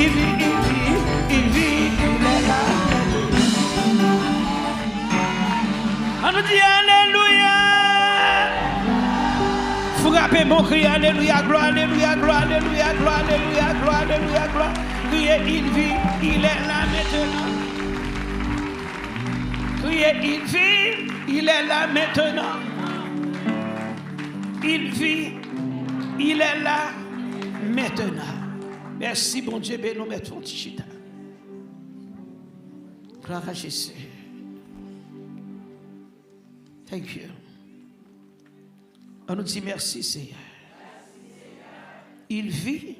il est là. On nous dit alléluia. Frappez mon cri, alléluia, gloire, alléluia, gloire, alléluia, gloire, alléluia, gloire, alléluia, gloire. Criez, il vit, il est là maintenant. Criez, il vit, il est là maintenant. Il vit, il est là maintenant. Merci, bon Dieu, ben nous mettons Tichita. Gloire à Jésus. Thank you. On nous dit merci, Seigneur. Il vit,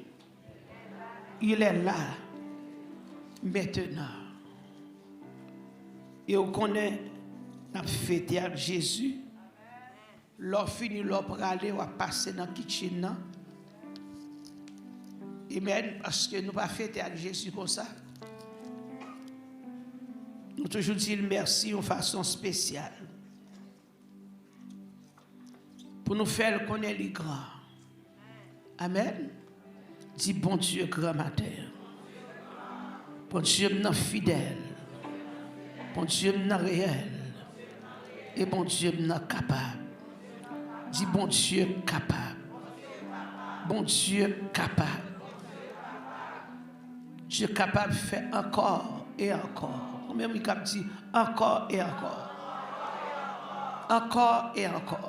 il est là maintenant. Et on connaît, on a fêté avec Jésus. L'on finit, l'on pour aller, on va passer dans la kitchen. Amen. Parce que nous ne pas fêter avec Jésus comme ça. Nous toujours disons merci de façon spéciale. Pour nous faire connaître les grands. Amen. Dis bon Dieu grand matin. Bon Dieu non fidèle. Bon Dieu non réel. Et bon Dieu non capable. Dis bon Dieu capable. Bon Dieu capable. Dieu capable de faire encore et encore. Ou même il capable de dire encore et encore. Encore et encore.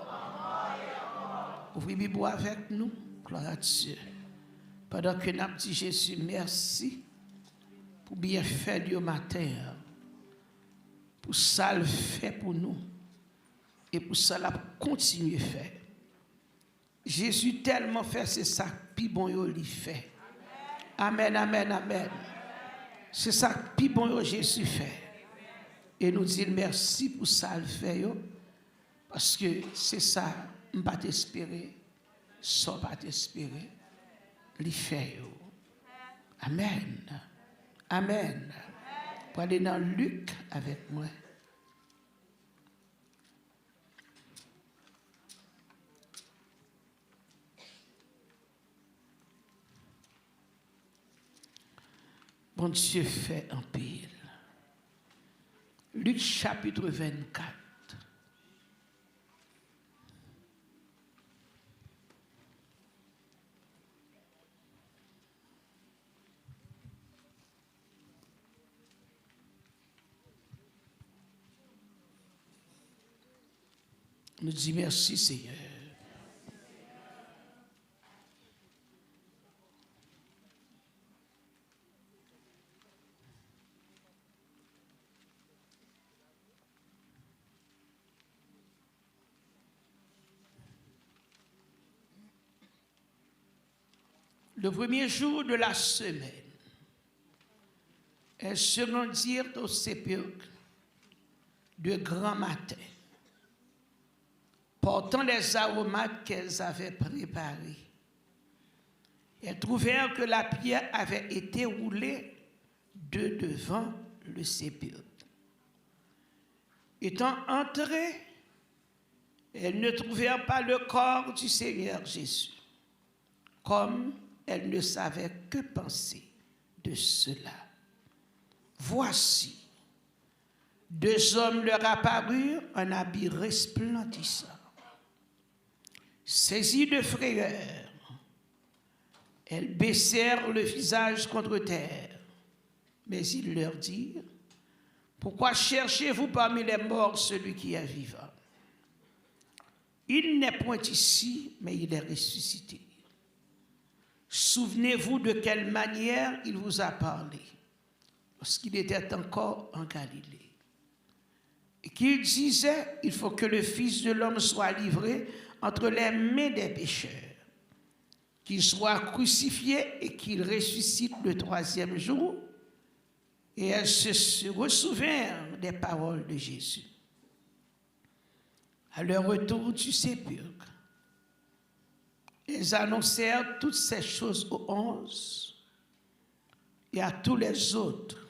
Ouvrez la Bible avec nous. Gloire à Dieu. Pendant que nous avons dit Jésus, merci pour bien faire du matin. Pour ça le fait pour nous. Et pour ça la continuer à faire. Jésus tellement fait, c'est ça qui bon il fait. Amen, amen, amen. C'est ça qui bon Jésus fait. Et nous disons merci pour ça le fait. Parce que c'est ça, on ne peut pas t'espérer, sans pas t'espérer, il fait. Amen. Amen. Pour aller dans Luc avec moi. Bon Dieu fait un pile. Luc chapitre 24. Nous disons merci Seigneur. Le premier jour de la semaine, elles se rendirent au sépulcre de grand matin, portant les aromates qu'elles avaient préparés. Elles trouvèrent que la pierre avait été roulée de devant le sépulcre. Étant entrées, elles ne trouvèrent pas le corps du Seigneur Jésus. Comme elles ne savaient que penser de cela. Voici, deux hommes leur apparurent en habits resplendissants. Saisies de frayeur, elles baissèrent le visage contre terre. Mais ils leur dirent, pourquoi cherchez-vous parmi les morts celui qui est vivant? Il n'est point ici, mais il est ressuscité. Souvenez-vous de quelle manière il vous a parlé lorsqu'il était encore en Galilée. Et qu'il disait, il faut que le Fils de l'homme soit livré entre les mains des pécheurs, qu'il soit crucifié et qu'il ressuscite le troisième jour. Et elles se ressouvinrent des paroles de Jésus. À leur retour du sépulcre, elles annoncèrent toutes ces choses aux 11 et à tous les autres.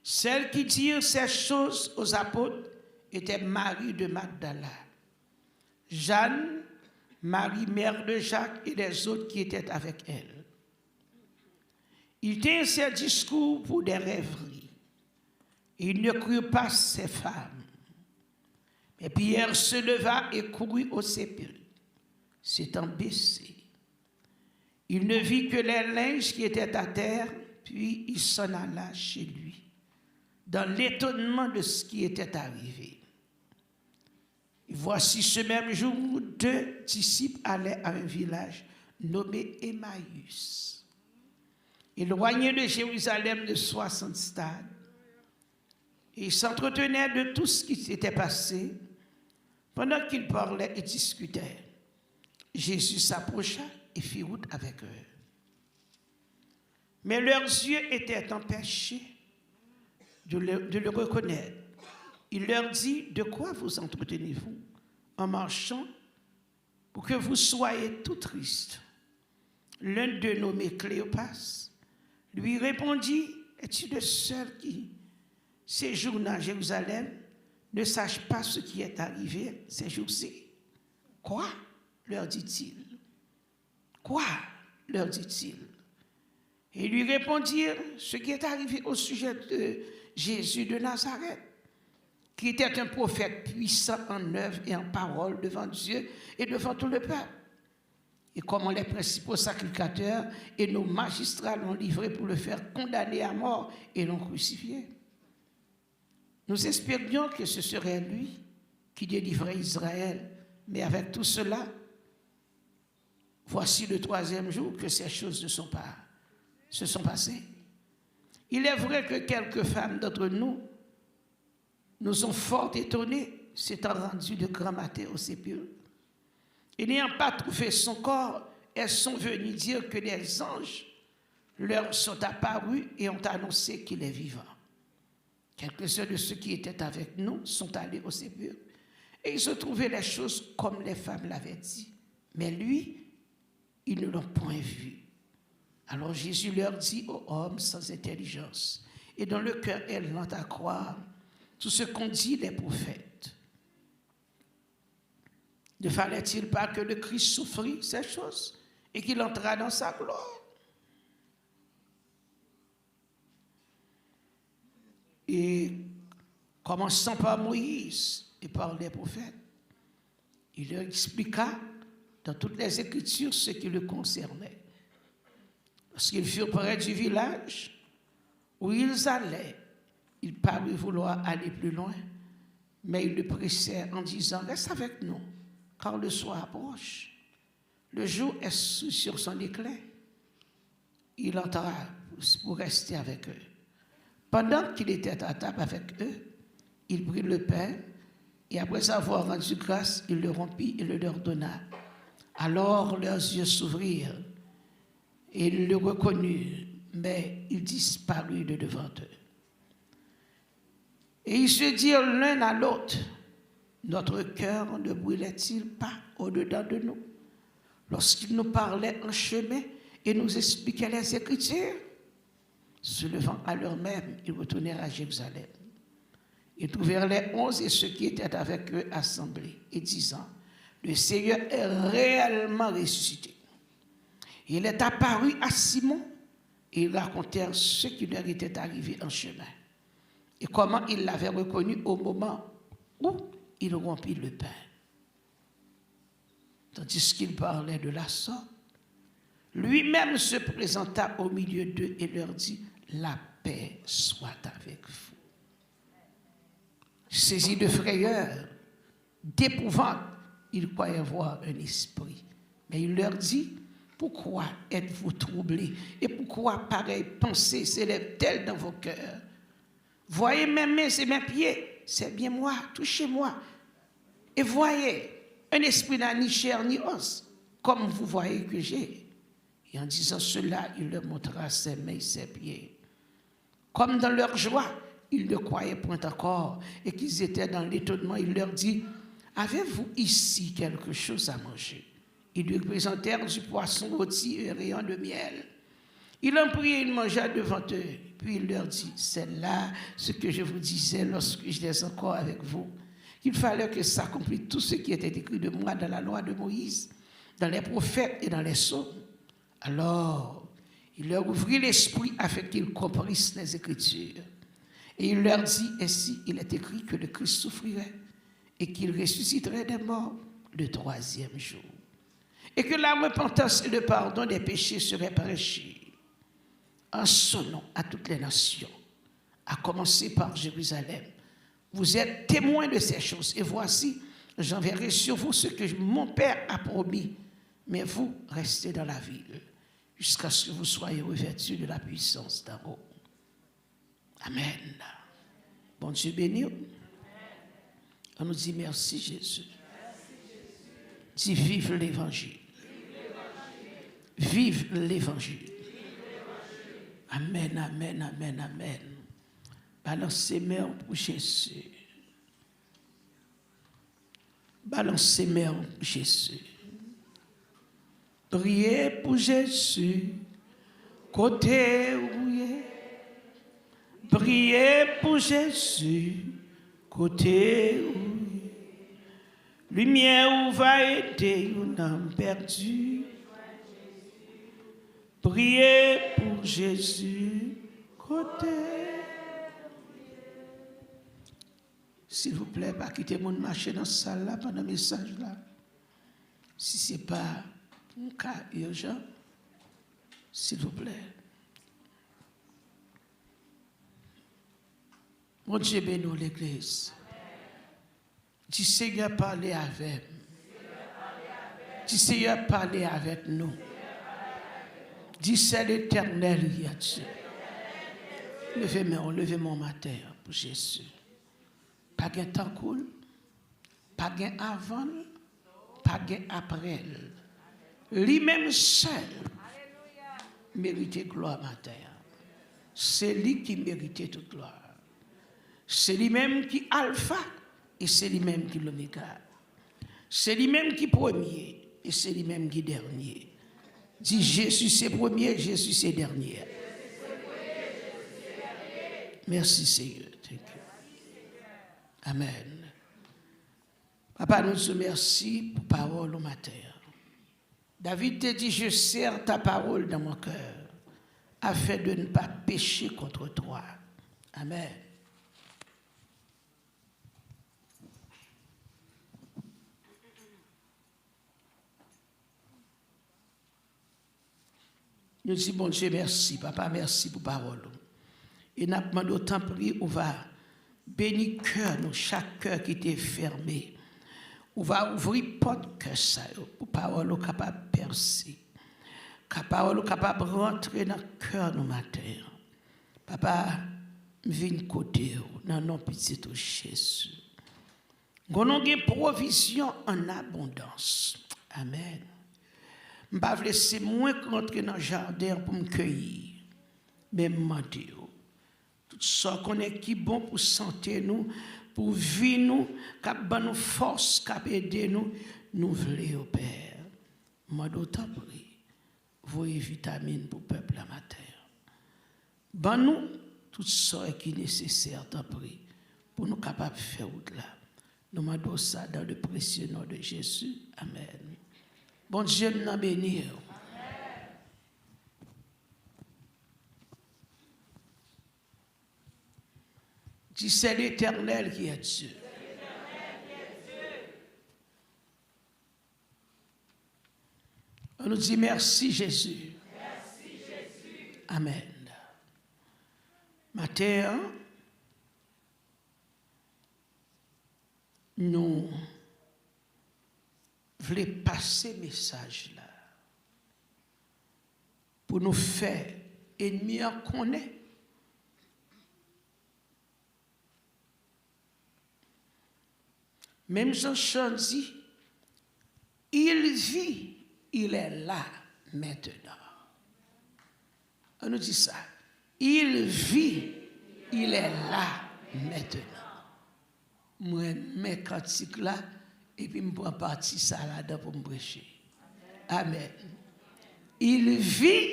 Celles qui dirent ces choses aux apôtres étaient Marie de Magdala, Jeanne, Marie, mère de Jacques, et les autres qui étaient avec elle. Ils tinrent ces discours pour des rêveries. Ils ne crurent pas ces femmes. Mais Pierre se leva et courut au sépulcre, s'étant baissé. Il ne vit que les linges qui étaient à terre, puis il s'en alla chez lui, dans l'étonnement de ce qui était arrivé. Et voici ce même jour, 2 disciples allaient à un village nommé Emmaüs, éloigné de Jérusalem de 60 stades. Et ils s'entretenaient de tout ce qui s'était passé. Pendant qu'ils parlaient et discutaient, Jésus s'approcha et fit route avec eux. Mais leurs yeux étaient empêchés de le reconnaître. Il leur dit, de quoi vous entretenez-vous en marchant pour que vous soyez tout tristes? L'un d'eux, nommé Cléopas, lui répondit, es-tu le seul qui séjourne à Jérusalem, ne sache pas ce qui est arrivé ces jours-ci? Quoi? Leur dit-il. Quoi? Leur dit-il. Et ils lui répondirent ce qui est arrivé au sujet de Jésus de Nazareth, qui était un prophète puissant en œuvre et en parole devant Dieu et devant tout le peuple. Et comment les principaux sacrificateurs et nos magistrats l'ont livré pour le faire condamner à mort et l'ont crucifié. Nous espérions que ce serait lui qui délivrait Israël, mais avec tout cela, voici le 3e jour que ces choses se sont passées. Il est vrai que quelques femmes d'entre nous ont fort étonnés, s'étant rendues de grand matin au sépulcre. Et n'ayant pas trouvé son corps, elles sont venues dire que les anges leur sont apparus et ont annoncé qu'il est vivant. Quelques-uns de ceux qui étaient avec nous sont allés au sépulcre et ils ont trouvé les choses comme les femmes l'avaient dit. Mais lui, ils ne l'ont point vu. Alors Jésus leur dit aux hommes sans intelligence et dont le cœur est lent à croire tout ce qu'ont dit les prophètes. Ne fallait-il pas que le Christ souffrit ces choses et qu'il entra dans sa gloire? Et commençant par Moïse et par les prophètes, il leur expliqua dans toutes les Écritures ce qui le concernait. Lorsqu'ils furent près du village où ils allaient, il parut vouloir aller plus loin, mais ils le pressaient en disant, reste avec nous, car le soir approche. Le jour est sur son éclat. Il entra pour rester avec eux. Pendant qu'il était à table avec eux, il prit le pain et après avoir rendu grâce, il le rompit et le leur donna. Alors leurs yeux s'ouvrirent et ils le reconnurent, mais il disparut de devant eux. Et ils se dirent l'un à l'autre, notre cœur ne brûlait-il pas au-dedans de nous lorsqu'il nous parlait en chemin et nous expliquait les Écritures? Se levant à l'heure même, ils retournèrent à Jérusalem. Ils trouvèrent les 11 et ceux qui étaient avec eux assemblés et disant, le Seigneur est réellement ressuscité. Il est apparu à Simon et ils racontèrent ce qui leur était arrivé en chemin et comment ils l'avaient reconnu au moment où il rompit le pain. Tandis qu'il parlait de la sorte, lui-même se présenta au milieu d'eux et leur dit, la paix soit avec vous. Saisis de frayeur, d'épouvante, ils croyaient voir un esprit. Mais il leur dit, pourquoi êtes-vous troublés et pourquoi pareille pensée s'élève-t-elle dans vos cœurs? Voyez mes mains et mes pieds, c'est bien moi, touchez-moi. Et voyez, un esprit n'a ni chair ni os, comme vous voyez que j'ai. Et en disant cela, il leur montra ses mains et ses pieds. Comme dans leur joie, ils ne croyaient point encore et qu'ils étaient dans l'étonnement, il leur dit, avez-vous ici quelque chose à manger? Ils lui présentèrent du poisson rôti et un rayon de miel. Il en prit et il mangea devant eux. Puis il leur dit, c'est là ce que je vous disais lorsque j'étais encore avec vous, qu'il fallait que s'accomplisse tout ce qui était écrit de moi dans la loi de Moïse, dans les prophètes et dans les psaumes. Alors, il leur ouvrit l'esprit afin qu'ils comprissent les Écritures. Et il leur dit, ainsi il est écrit que le Christ souffrirait et qu'il ressusciterait des morts le 3e jour. Et que la repentance et le pardon des péchés seraient prêchés en son nom à toutes les nations, à commencer par Jérusalem. Vous êtes témoins de ces choses, et voici, j'enverrai sur vous ce que mon Père a promis, mais vous restez dans la ville, jusqu'à ce que vous soyez revêtus de la puissance d'en haut. Amen. Bon Dieu béni. On nous dit merci Jésus. Dis vive l'Évangile. Vive l'Évangile. Amen, amen, amen, amen. Balancez mains pour Jésus. Balancez mains pour Jésus. Priez pour Jésus. Côté rouillé. Priez pour Jésus. Côté rouillé. Lumière où va aider un âme perdu. Priez pour Jésus, côté. S'il vous plaît, pas quitter mon marché dans cette salle là pendant le message là. Si ce n'est pas un cas urgent, s'il vous plaît. Mon Dieu bénit l'église. Dis Seigneur, parlez avec. Dis Seigneur, parlez avec nous. Dis c'est l'Éternel qui a Dieu. Levez mon matin pour Jésus. Pas de temps cool, pas de avant, pas de après. Lui-même seul mérite gloire matin. C'est lui qui mérite toute gloire. C'est lui-même qui est alpha et c'est lui-même qui est l'oméga. C'est lui-même qui est premier et c'est lui-même qui est dernier. Dis Jésus c'est premier, Jésus c'est dernier. Merci Seigneur. Thank you. Amen. Papa, nous te remercions pour la parole au matin. David te dit, je serre ta parole dans mon cœur afin de ne pas pécher contre toi. Amen. Nous disons, bon Dieu, merci, papa, merci pour la parole. Et nous demandons autant prier, on va bénir cœur, nous, chaque cœur qui était fermé. On va ouvrir porte cœur ça, pour la parole capable de percer. La parole capable de rentrer dans le cœur nous matin. Papa, viens côté, dans nos petits Jésus. Nous avons une provision en abondance. Amen. Je ne vais pas laisser moins rentrer dans le jardin pour me cueillir. Mais je demander tout ça qu'on est qui bon pour santé nous, pour vie nous, cap ban nous force, cap aider nous, nous voulons au Père. Moi d'autant prie, voyez vitamines pour le peuple la matin. Ban nous tout ça qui est nécessaire, tant prie, pour nous capables de faire au-delà. Nous demandons ça dans le précieux nom de Jésus. Amen. Bon Dieu nous bénisse. Dis c'est l'Éternel qui est Dieu. On nous dit merci Jésus. Merci Jésus. Amen. Matin, nous voulons passer message là pour nous faire ennemi en connaître. Même Jean dit, il vit, il est là maintenant. On nous dit ça. Il vit, il est là maintenant. Moi, mes cantiques là, et puis je prends partie ça là pour me prêcher. Amen. Il vit,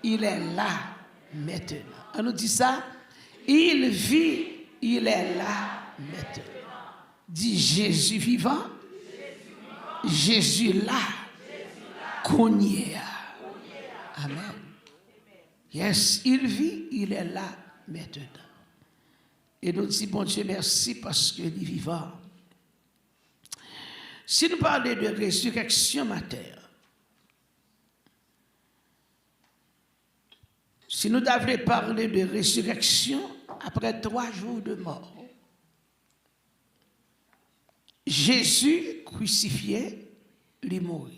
il est là maintenant. On nous dit ça. Il vit, il est là maintenant. Dit Jésus vivant, Jésus là, qu'on y est. Amen. Yes, il vit, il est là maintenant. Et nous disons, bon Dieu, merci parce qu'il est vivant. Si nous parlons de résurrection matin, si nous devons parler de résurrection après 3 jours de mort, Jésus crucifié, il est mort.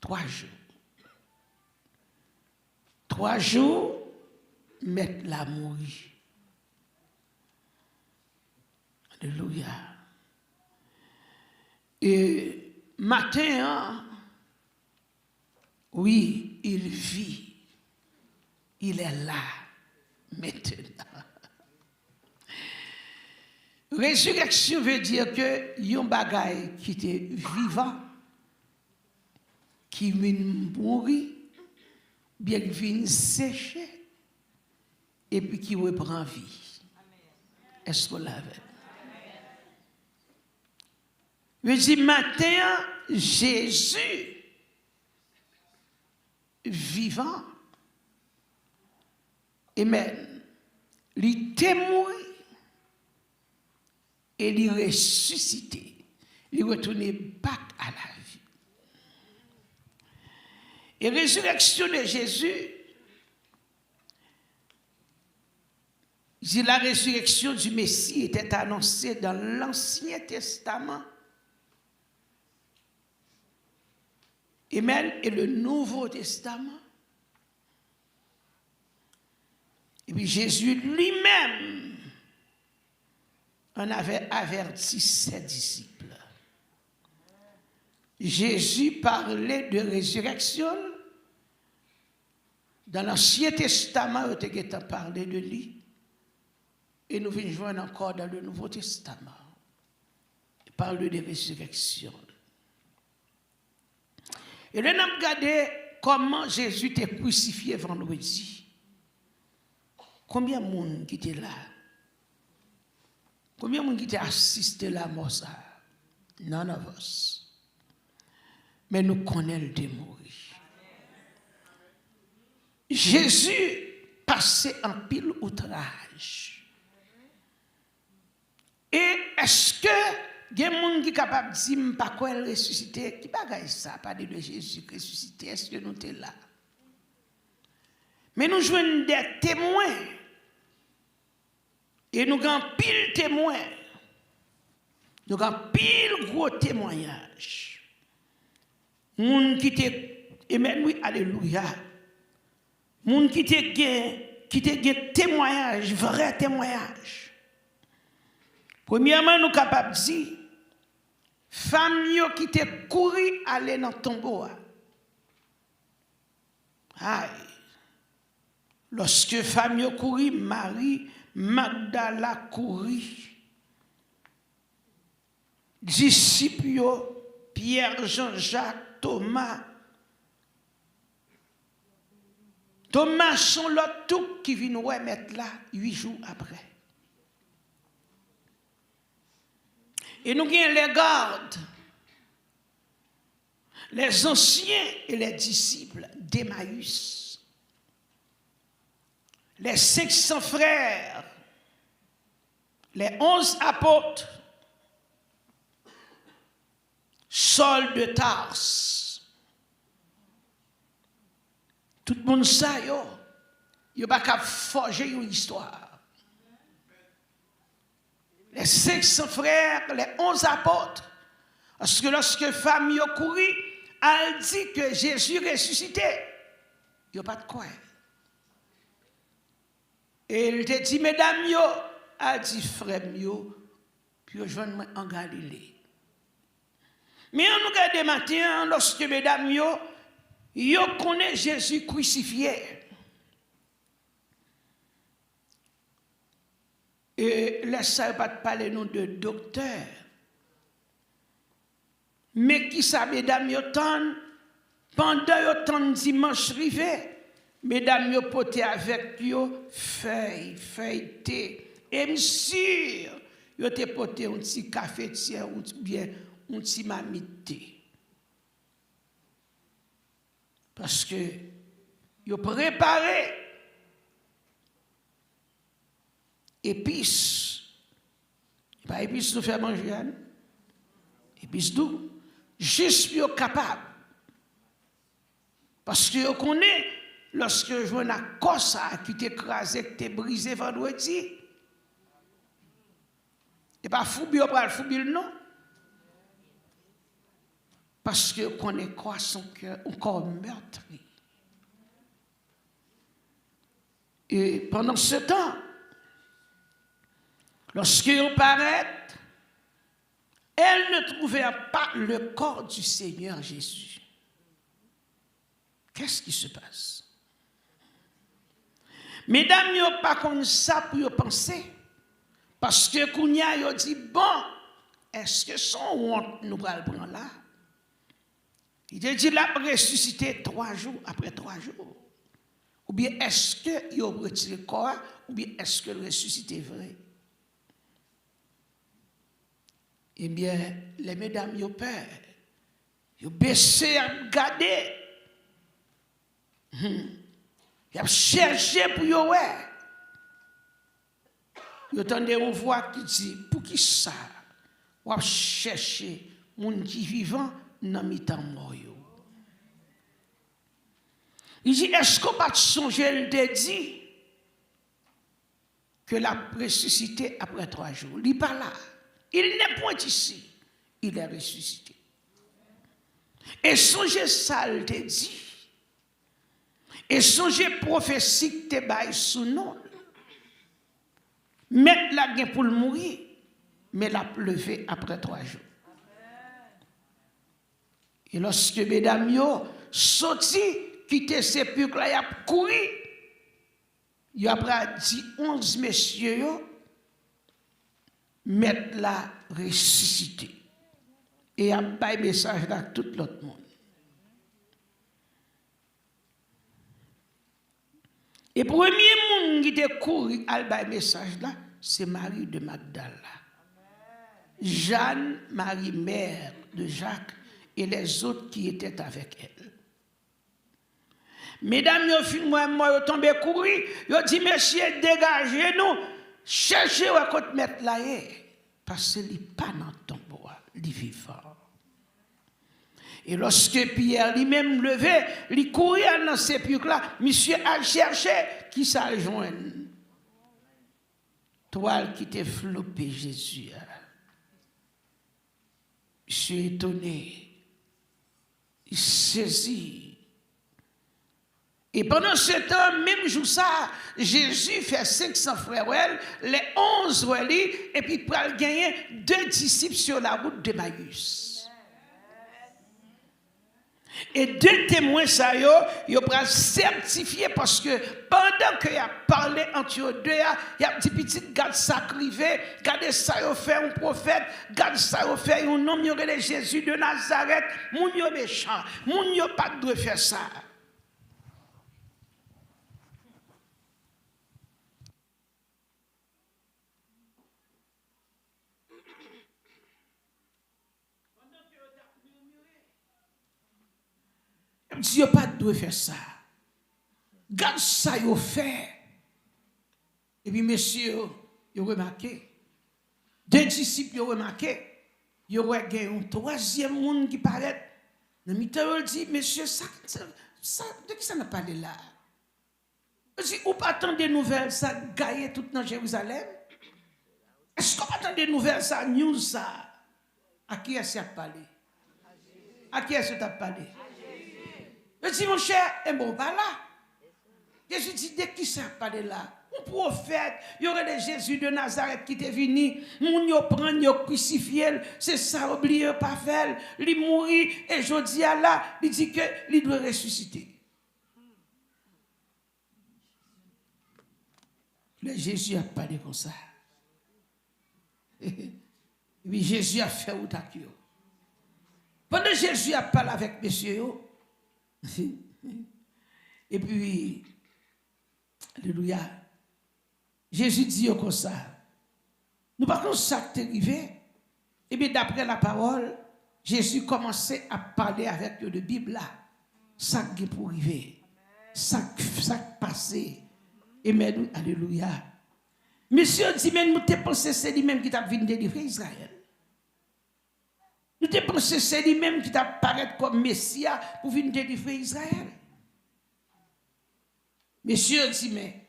3 jours. 3 jours, mettre la mourir. Alléluia. Et matin, oui, il vit. Il est là, maintenant. Résurrection veut dire que yon bagay qui était vivant, qui vient mourir, bien qui vient sécher, et puis qui reprend vie. Est-ce qu'on l'avait? Je dis, matin, Jésus, vivant, amen, il était mort et il est ressuscité, il est retourné back à la vie. Et la résurrection de Jésus, la résurrection du Messie était annoncée dans l'Ancien Testament. Amen. Et le Nouveau Testament. Et puis Jésus lui-même en avait averti ses disciples. Jésus parlait de résurrection. Dans l'Ancien Testament, il a parlé de lui. Et nous venons joindre encore dans le Nouveau Testament. Il parle de résurrection. Et là, nous avons regardé comment Jésus était crucifié vendredi. Combien de monde qui était là? Combien de monde qui était assisté à la mort? None of us. Mais nous connaissons le mourir. Jésus passait en pile outrage. Et est-ce que il y a des gens qui sont capables de dire pas quoi elle ressuscité? Qui bagaille ça? Parler de Jésus ressuscité. Est-ce que nous sommes là? Mais nous jouons des témoins. Et nous avons pile témoins. Nous avons pile gros témoignages. Moun qui te, amen, oui, alléluia. Moun qui te témoignage, vrai témoignage. Premièrement, nous sommes capables de dire, femmes qui te couru aller dans le tombeau. Aïe. Lorsque femmes couru, Marie, Magdala couru. Disciples, Pierre, Jean-Jacques, Thomas. Thomas sont l'autre tout qui vient nous remettre là 8 jours après. Et nous avons les gardes, les anciens et les disciples d'Emmaüs, les 500 frères, les 11 apôtres, Saul de Tarse. Tout le monde sait, il n'y a pas qu'à forger une histoire. Les 500 frères, les 11 apôtres, parce que lorsque la famille a couru, elle dit que Jésus ressuscité. Il n'y a pas de quoi. Et il te dit, mesdames, elle dit, frères, puis je vais en Galilée. Mais on nous regarde matin, lorsque mesdames, yo connaissent Jésus crucifié. Et laissez pas parler non de docteur. Mais qui ça, mesdames, yo tan, pendant yo tan dimanche rivé, mesdames, yo poté avec yo, feuille, thé. Et monsieur, yo te poté un petit cafetière ou bien un petit mamite thé. Parce que yo préparé épices. Pas épices nous faire manger, hein? Épices doux. Juste pour capable. Parce que vous connaissez, lorsque je vois la cosse qui t'écrasé, qui t'est brisé vendredi, et pas foubi ou pas foubi, non. Parce que vous connaissez quoi son cœur, encore meurtri. Et pendant ce temps, lorsque vous paraît, elle ne trouvait pas le corps du Seigneur Jésus. Qu'est-ce qui se passe? Mesdames, n'ont pas comme ça pour penser. Parce que Kounia yo dit, bon, est-ce que son honte nous va le prendre là? Il a dit, il a ressuscité 3 jours après 3 jours. Ou bien est-ce qu'il a retiré le corps, ou bien est-ce que le ressuscité est vrai? Eh bien, les mesdames, ils ont peur. Ils ont baissé à regarder. Ils ont cherché pour y voir. Ils entendent une voix qui dit, pour qui ça? Ils ont cherché moun qui vivant dans le temps mort. Il dit, est-ce qu'on va songer le dit que la ressuscité après 3 jours? Il n'est pas là. Il n'est point ici. Il est ressuscité. Et songez ça, il te dit. Et songez prophétie que te baille sous nom. Mettre la guerre pour le mourir, mais la lever après 3 jours. Et lorsque mesdames yo sorti, quitter sépulcre là, y a couru. Il a dit 11 messieurs yo, mettre la ressuscité. Et il a pas message à tout l'autre monde. Et premier monde qui était couru à le message là, c'est Marie de Magdala. Jeanne, Marie, mère de Jacques, et les autres qui étaient avec elle. Mesdames, yo fin moi tombé courir, yo dit messieurs dégagez-nous, cherchez où côté mettre là parce qu'il n'est pas dans ton bois, il est vivant. Et lorsque Pierre lui-même levé, il courait dans ces sépulcre-là, monsieur a cherché qui ça rejoint. Toile qui t'a flopé Jésus. Je suis étonné. Il saisit. Et pendant ce temps, même jour ça, Jésus fait 500 frères, les 11 et puis pour gagner 2 disciples sur la route de Maïus. Et 2 témoins, ça y est, pour certifier parce que pendant qu'il a parlé entre eux deux, il y a un petit garde sacrifié, garde ça y fait un prophète, garde ça y fait un homme, il y aurait Jésus de Nazareth, moun yo méchant, moun yo pas de faire ça. Dieu pas de faire ça. Garde ça, il fait. Et puis, messieurs, ils ont remarqué. 2 disciples ont remarqué. Ils ont regardé un 3e monde qui paraît. Le militant dit, monsieur, ça, de qui ça n'a parlé là? Il dit, ou pas attendre des nouvelles, ça gagne tout dans Jérusalem? Est-ce qu'on attend des nouvelles, ça, news, ça? À qui est-ce qu'il a parlé? À qui est-ce que tu as parlé? Je dis, mon cher, et bon, pas là. Jésus dit, de qui ça parle là? Un prophète, il y aurait des Jésus de Nazareth qui était venu, moun yo prend, yo crucifié, c'est ça, oublié, pas faire, il mourit, et je dis à là, il dit que il doit ressusciter. Le Jésus a parlé comme ça. Et puis Jésus a fait ou takio. Pendant que Jésus a parlé avec monsieur, Et puis, alléluia, Jésus dit comme ça. Nous par contre, ça qui est arrivé, et bien d'après la parole, Jésus commençait à parler avec eux de Bible là. Ça qui est pour arriver. Ça qui passé. Et mais nous, alléluia. Monsieur dit, mais nous te pensé c'est lui-même qui t'a venu délivrer Israël. Nous te pensé c'est lui-même qui t'a paraître comme Messia pour venir délivrer Israël. Monsieur dit, mais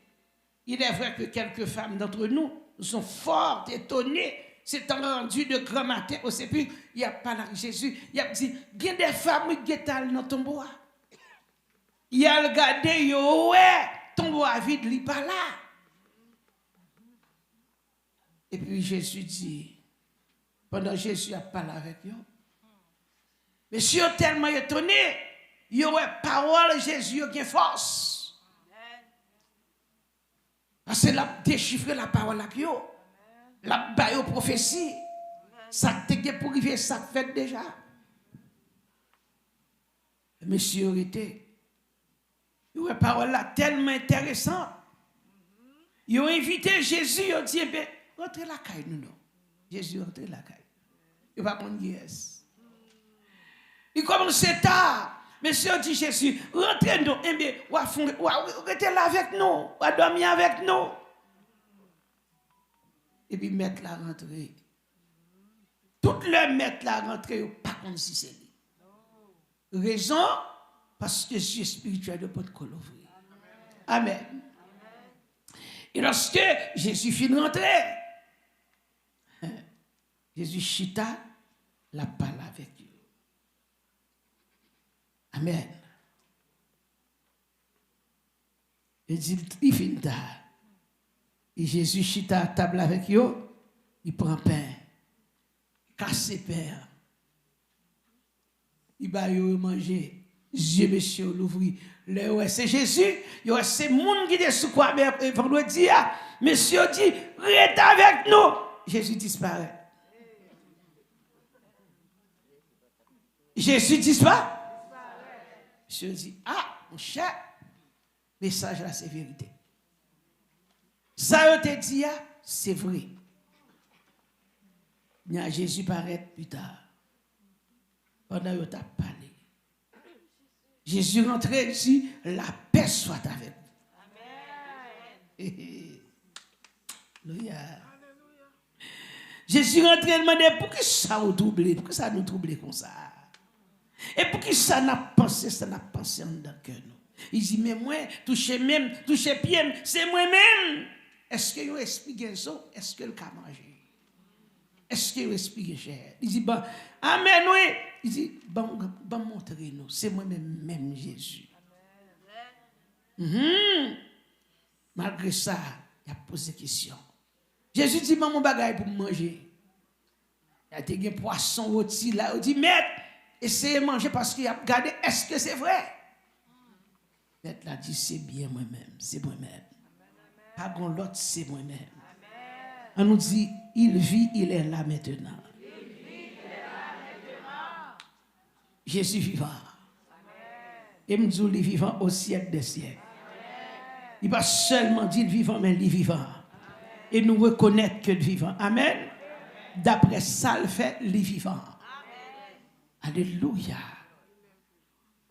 il est vrai que quelques femmes d'entre nous sont fort étonnées. C'est rendu de grand matin au sépulcre. Il n'y a pas là Jésus. Il a dit, il y a des femmes qui sont dans ton bois. Il a regardé, ouais, ton bois vide, il n'est pas là. Et puis Jésus dit, pendant Jésus a parlé avec eux, mais si vous êtes tellement étonné, il y a parole Jésus qui a force. Parce que la déchiffrer la parole avec eux, la baille prophétie, ça te pour arriver, ça fait déjà. Monsieur était, il y a parole là tellement intéressante. Ils ont invité Jésus, ils ont dit, rentrez la caille, nous, non. Jésus rentre la caille. Il va prendre yes. Il commence tard. Monsieur dit Jésus, rentrez nous, restez là avec nous, ou dormir avec nous. Et puis mettre la rentrée. Tout le mettre la rentrée, pas comme si c'est lui. Raison, parce que Dieu spirituel de votre ouvrir. Amen. Et lorsque Jésus finit rentrer, Jésus chita la parole avec eux. Amen. Il dit, il finit tard. Et Jésus chita à table avec eux, il prend pain, casse pain. Il va manger. Dieu, monsieur, l'ouvrir. C'est Jésus, c'est le monde qui est sous quoi, mais vendredi, monsieur dit, reste avec nous. Jésus disparaît. Jésus disparaît. Monsieur dit, mon cher, message là, c'est vérité. Ça, je te dit, c'est vrai. Mais Jésus paraît plus tard. Pendant que tu as parlé. Jésus rentrait ici, la paix soit avec vous. Alléluia. Jésus rentrait et demandait, pourquoi ça nous trouble? Pourquoi ça nous trouble comme ça? Et pourquoi ça n'a pensé en dedans que nous? Il dit, mais moi, toucher pied, c'est moi-même. Est-ce que vous expliquez ça? Est-ce que le cas manger? Est-ce que vous expliquez cher? Il dit, bon, amen, oui. Il dit, bon, montrez-nous, c'est moi-même Jésus. Malgré ça, il a posé question. Jésus dit, mon bagage pour manger. Il a des poissons rôtis là. Il dit, maître, essayez de manger parce qu'il a regardé, est-ce que c'est vrai? Maître l'a dit, c'est bien moi-même, c'est moi-même. Pas grand l'autre, c'est moi-même. On nous dit, il vit, il est là maintenant. Jésus vivant. Et me dit, il est vivant au siècle des siècles. Il va seulement dire vivant, mais il est vivant. Et nous reconnaître que le vivant. Amen. D'après ça, le fait, il est vivant. Alléluia.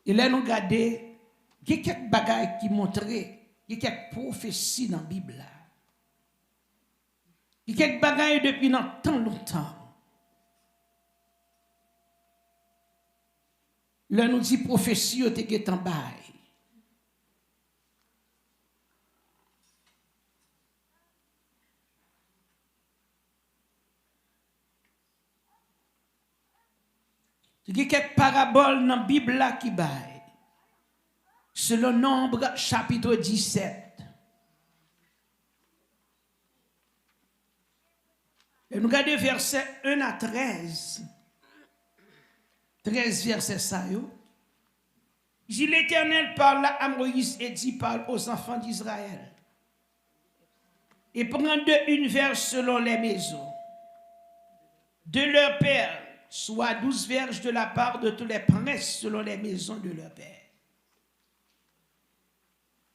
Et là, nous regardons, il y a quelques bagages qui montraient, il y a quelques prophéties dans la Bible. Il y a quelques bagages depuis tant longtemps. Là, nous dit prophétie, tu es en bail. Il y a quelques paraboles dans la Bible là qui baillent. Selon Nombre, chapitre 17. Et nous regardons versets 1 à 13. 13 versets ça, yo. Dit l'Éternel parle à Moïse et dit parle aux enfants d'Israël. Et prendre une verge selon les maisons de leur père, soit 12 verges de la part de tous les princes selon les maisons de leur père.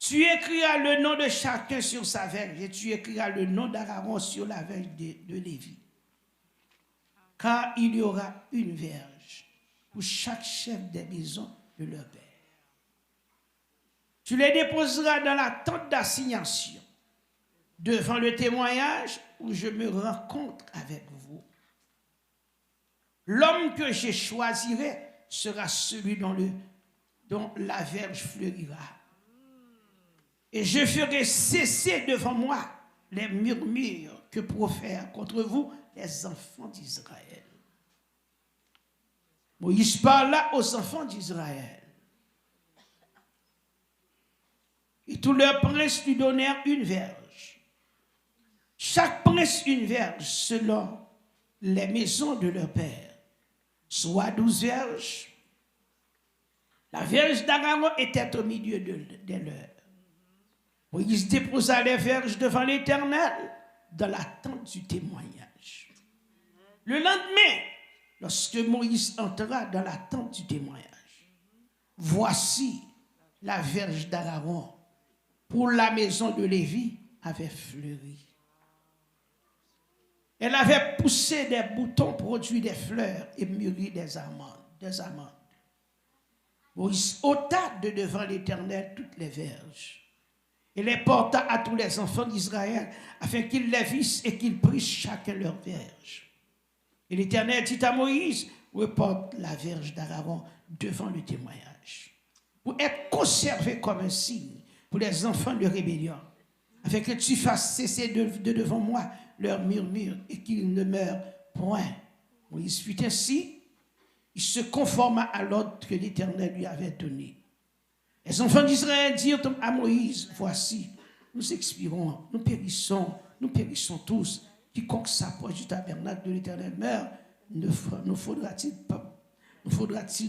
Tu écriras le nom de chacun sur sa verge et tu écriras le nom d'Aaron sur la verge de Lévi. Car il y aura une verge pour chaque chef des maisons de leur père. Tu les déposeras dans la tente d'assignation, devant le témoignage où je me rencontre avec vous. L'homme que je choisirai sera celui dont la verge fleurira. Et je ferai cesser devant moi les murmures que profèrent contre vous les enfants d'Israël. Moïse parla aux enfants d'Israël. Et tous leurs princes lui donnèrent une verge. Chaque prince une verge selon les maisons de leur père. Soit 12 verges. La verge d'Aaron était au milieu de leurs. Moïse déposa les verges devant l'Éternel dans la tente du témoignage. Le lendemain, lorsque Moïse entra dans la tente du témoignage, voici la verge d'Aaron pour la maison de Lévi avait fleuri. Elle avait poussé des boutons, produit des fleurs et mûri des amandes. Moïse ôta de devant l'Éternel toutes les verges et les porta à tous les enfants d'Israël afin qu'ils les vissent et qu'ils prissent chacun leur verge. Et l'Éternel dit à Moïse, reporte la verge d'Aaron devant le témoignage pour être conservé comme un signe pour les enfants de rébellion, afin que tu fasses cesser de devant moi leurs murmures et qu'ils ne meurent point. Moïse fut ainsi, il se conforma à l'ordre que l'Éternel lui avait donné. Les enfants d'Israël dirent à Moïse, voici, nous expirons, nous périssons tous. Quiconque s'approche du tabernacle de l'Éternel meurt, nous faudra-t-il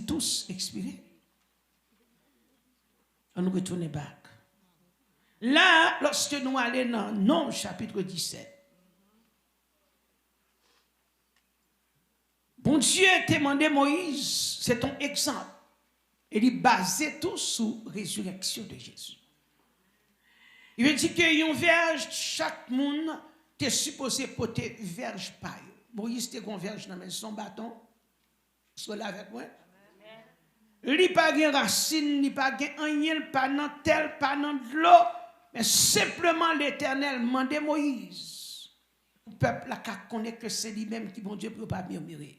tous expirer? On nous retourne back. Là, lorsque nous allons dans Nombres chapitre 17, bon Dieu demandé à Moïse, c'est ton exemple. Et il basait tout sur la résurrection de Jésus. Il veut dire qu'il y a une verge, chaque monde est supposé porter verge paille. Moïse était une verge dans son bâton. Sois là avec moi. Il n'y a pas de racine, il n'y a pas de rien, pas de tel, pas de l'eau. Mais simplement l'Éternel demandait à Moïse. Le peuple n'a qu'à connaître que c'est lui-même qui, bon Dieu, ne peut pas murmurer.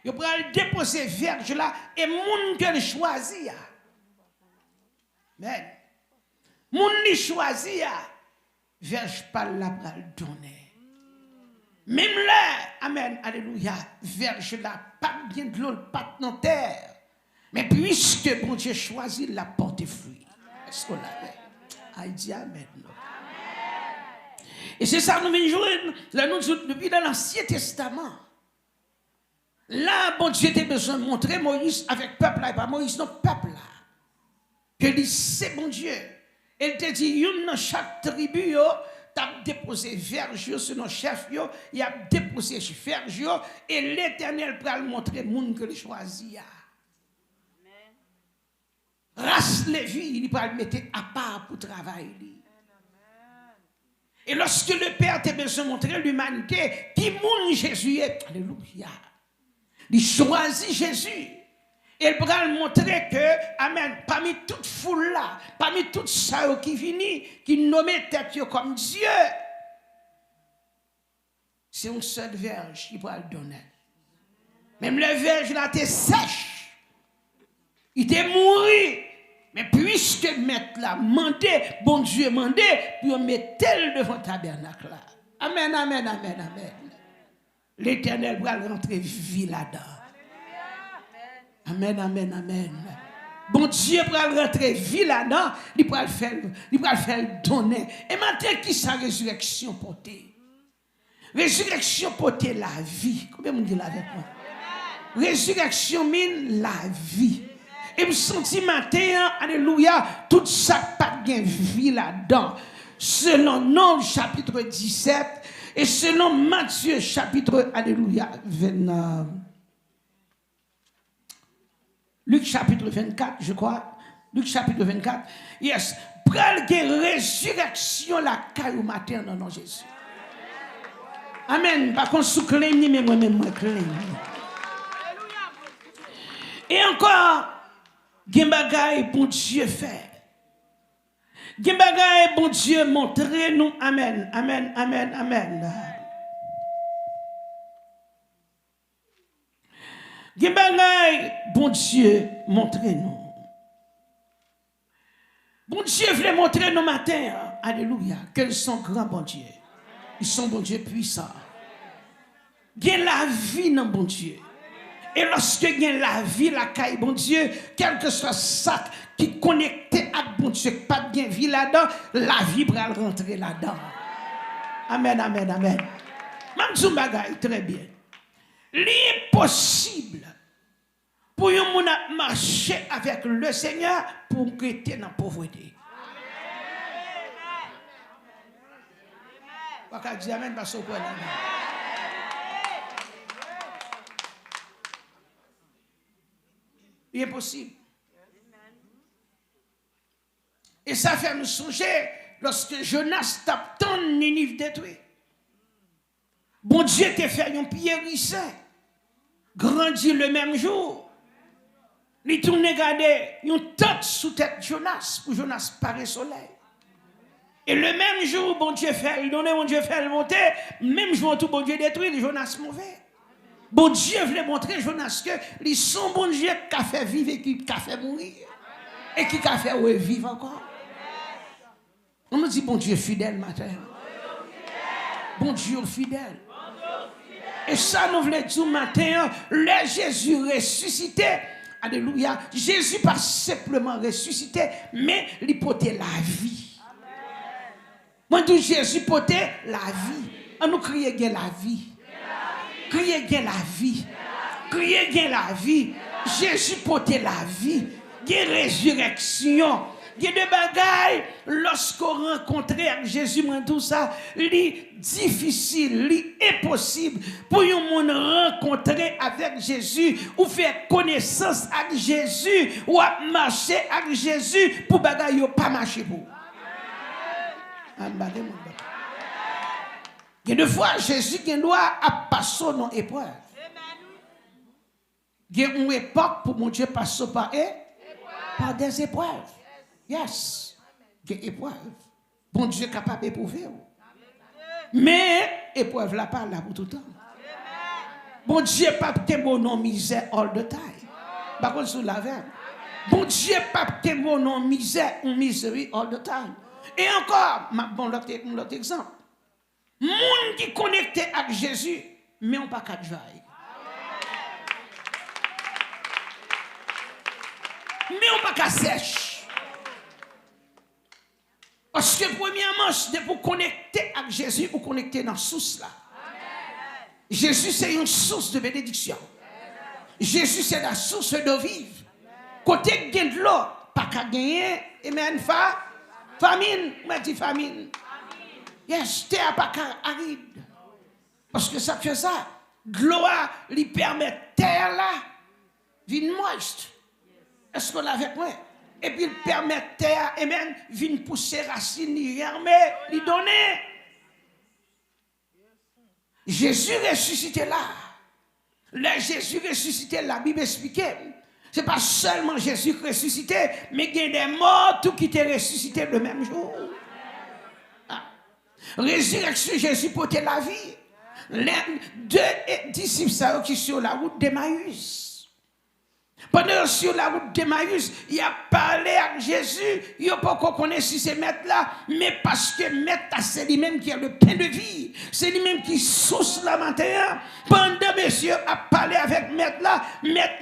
Il pourra déposer verge là et moun que choisit. Amen. Moun li choisit, verge pas la pral donner. Même là, amen, alléluia, verge là, pas bien de l'eau, pas de terre. Mais puisque bon Dieu choisit, la porte fruit. Est-ce qu'on l'avait? Il dit amen. Et c'est ça nous venons jouer depuis dans l'Ancien Testament. Là, bon Dieu a besoin de montrer Moïse avec peuple là, et pas Moïse, non, peuple là. Que c'est bon Dieu. Il te dit, dans chaque tribu, tu as déposé verge sur nos chefs, il a déposé verge, et l'Éternel va le montrer monde que le choisit. Race Lévi, il va le mettre à part pour travailler. Et lorsque le Père t'a besoin de montrer l'humanité, qui monde Jésus est, alléluia. Il choisit Jésus. Il pourra montrer que, amen, parmi toute foule là, parmi tout ça qui vient, qui nommait tête comme Dieu, c'est une seule verge qui pourra le donner. Même la verge là, t'es sèche. Il t'est mouru. Mais puisque mettre là, mandé, bon Dieu mandé, puis on met tel devant le tabernacle là. Amen, amen, amen, amen. L'Éternel va rentrer vie là-dedans. Amen, amen, amen. Bon Dieu va rentrer vie là-dedans, il va le faire donner. Et maintenant, qui sa résurrection portée? Résurrection portée la vie. Combien vous dites là avec moi? Résurrection mine la vie. Et me senti matin, alléluia, tout ça pas de vie là-dedans. Selon Nombres chapitre 17 et selon Matthieu chapitre, alléluia, 29. Luc chapitre 24, je crois. Luc chapitre 24. Yes. pral gen résurrection la caille matin dans nom Jésus. Amen. Pas qu'on sous claim ni mais moi-même moi claim. Et encore gen bagay pour Dieu faire. Gen bagay bon Dieu montrer nous. Amen. Amen. Amen. Amen. Gen bagay bon Dieu montrer nous. Bon Dieu voulait montrer nos matins, alléluia, qu'ils sont grands, bon Dieu. Ils sont, bon Dieu, puissants. Il y a la vie dans bon Dieu. Et lorsque il y a la vie, la caille, bon Dieu, quel que soit ça qui est connecté à bon Dieu, pas de vie là-dedans, la vie va rentrer là-dedans. Amen, amen, amen. Mamzou bagay, très bien. L'impossible pour un monde marcher avec le Seigneur pour rester dans la pauvreté. Amen. Dis amen parce que il est possible. Et ça fait nous songer lorsque Jonas tape tant Ninive détruit. Bon Dieu t'a fait un pierrissant, grandi le même jour. Il tourne regarder une tente sous tête Jonas pour Jonas paraît soleil. Et le même jour, bon Dieu fait, il donne, bon Dieu fait le monter, même jour tout bon Dieu détruit, Jonas mauvais. Bon Dieu voulait montrer Jonas que les sont bon Dieu qui a fait vivre et qui a fait mourir. Et qui a fait vivre encore. On nous dit bon Dieu fidèle matin. Bon Dieu fidèle. Et ça nous voulons dire matin, le Jésus ressuscité. Alléluia. Jésus pas simplement ressuscité, mais il portait la vie. Moi, je dis Jésus portait la vie. On nous crier gain la vie. Crier gain la vie. Crier gain la vie. Jésus portait la vie. Gain résurrection. Il y a des bagailles, lorsqu'on rencontre avec Jésus, tout ça, c'est difficile, c'est impossible pour un monde rencontrer avec Jésus, ou faire connaissance avec Jésus, ou marcher avec Jésus, pour bagaille pas marcher pour. Il y a des fois, Jésus doit passer dans l'épreuve. Il y a une époque pour mon Dieu passer par des épreuves. Yes, il y a épreuve. Bon Dieu est capable d'éprouver. Mais épreuve là pas là pour tout le temps. Bon Dieu n'est pas que mon nom misère all the time. Par contre, sous la veine. Bon Dieu n'est pas que mon nom misère ou misery all the time. Et encore, bon, l'autre exemple. Monde qui est connecté avec Jésus, mais on pas qu'à jaillir. Mais on pas qu'à sèche. Parce que premièrement, c'est pour connecter avec Jésus ou connecter dans la source là. Jésus c'est une source de bénédiction. Jésus c'est la source de vivre. Côté gain de l'eau, pas qu'à gagner, et même famine, m'a dit famine. Yes, terre pas qu'à aride. Parce que ça fait ça. De l'eau lui permet terre là, vine moiste. Est-ce qu'on l'a avec moi? Et puis il permet terre et même vient pousser racine, il germer, il donner. Jésus ressuscité là. Le Jésus ressuscité, la Bible expliquait. Ce n'est pas seulement Jésus ressuscité, mais il y a des morts tout qui étaient ressuscités le même jour. Ah. Résurrection, Jésus portait la vie. Les deux disciples qui sont sur la route d'Emmaüs. Pendant sur la route d'Emmaüs, il a parlé à Jésus. Il n'a pas connaître si c'est maître là, mais parce que maître c'est lui-même qui a le pain de vie. C'est lui-même qui source la matin. Pendant monsieur a parlé avec maître là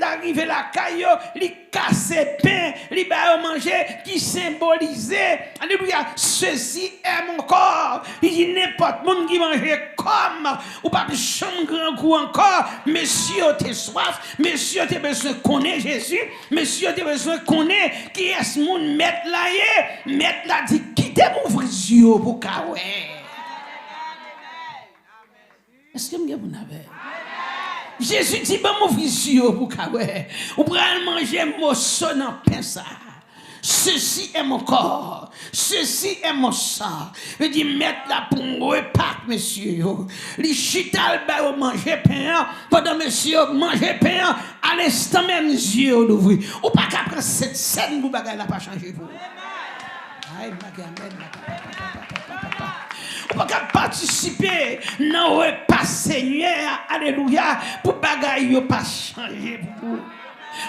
arrivé la caillou, il casse pain, il va manger, qui symbolisait, alléluia, ceci est mon corps. Il dit n'importe monde qui mange comme, ou pas de chambre grand coup encore, monsieur t'es soif, monsieur t'es besoin de connaître Jésus, monsieur t'es besoin de connaître qui est ce monde mettre là dit quittez mon frisio pour kawé. Est-ce que vous avez? Jésus dit, ben mon frisio pour kawé. Ou pral manger morceau dans pain ça. Ceci est mon corps. Ceci est mon sang. Je dis, mettre là pour me repas, monsieur. Les chital, bah, manger pain. Pendant monsieur, manger pain. À l'instant même, yeux ouverts. Ou pas qu'après cette scène, vous bagay n'a pas changé pour vous. Aïe, ou pas qu'à participer dans le repas Seigneur. Alléluia. Pour bagay n'a pas changé pour vous.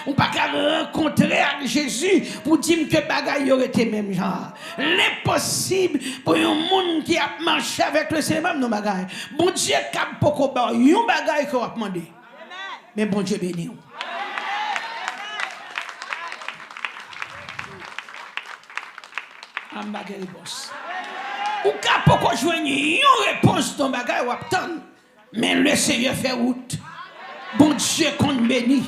On pas qu'à rencontrer avec Jésus pour dire que bagaille aurait été même genre. L'impossible pour un monde qui a marché avec le Seigneur non bagaille. Bon Dieu cap poko ba yon bagaille qu'on va demander. Mais bon Dieu béni. Am bagaille boss. Ou cap poko joindre yon réponse ton bagaille ou attendre. Mais le Seigneur fait route. Bon Dieu qu'on bénit.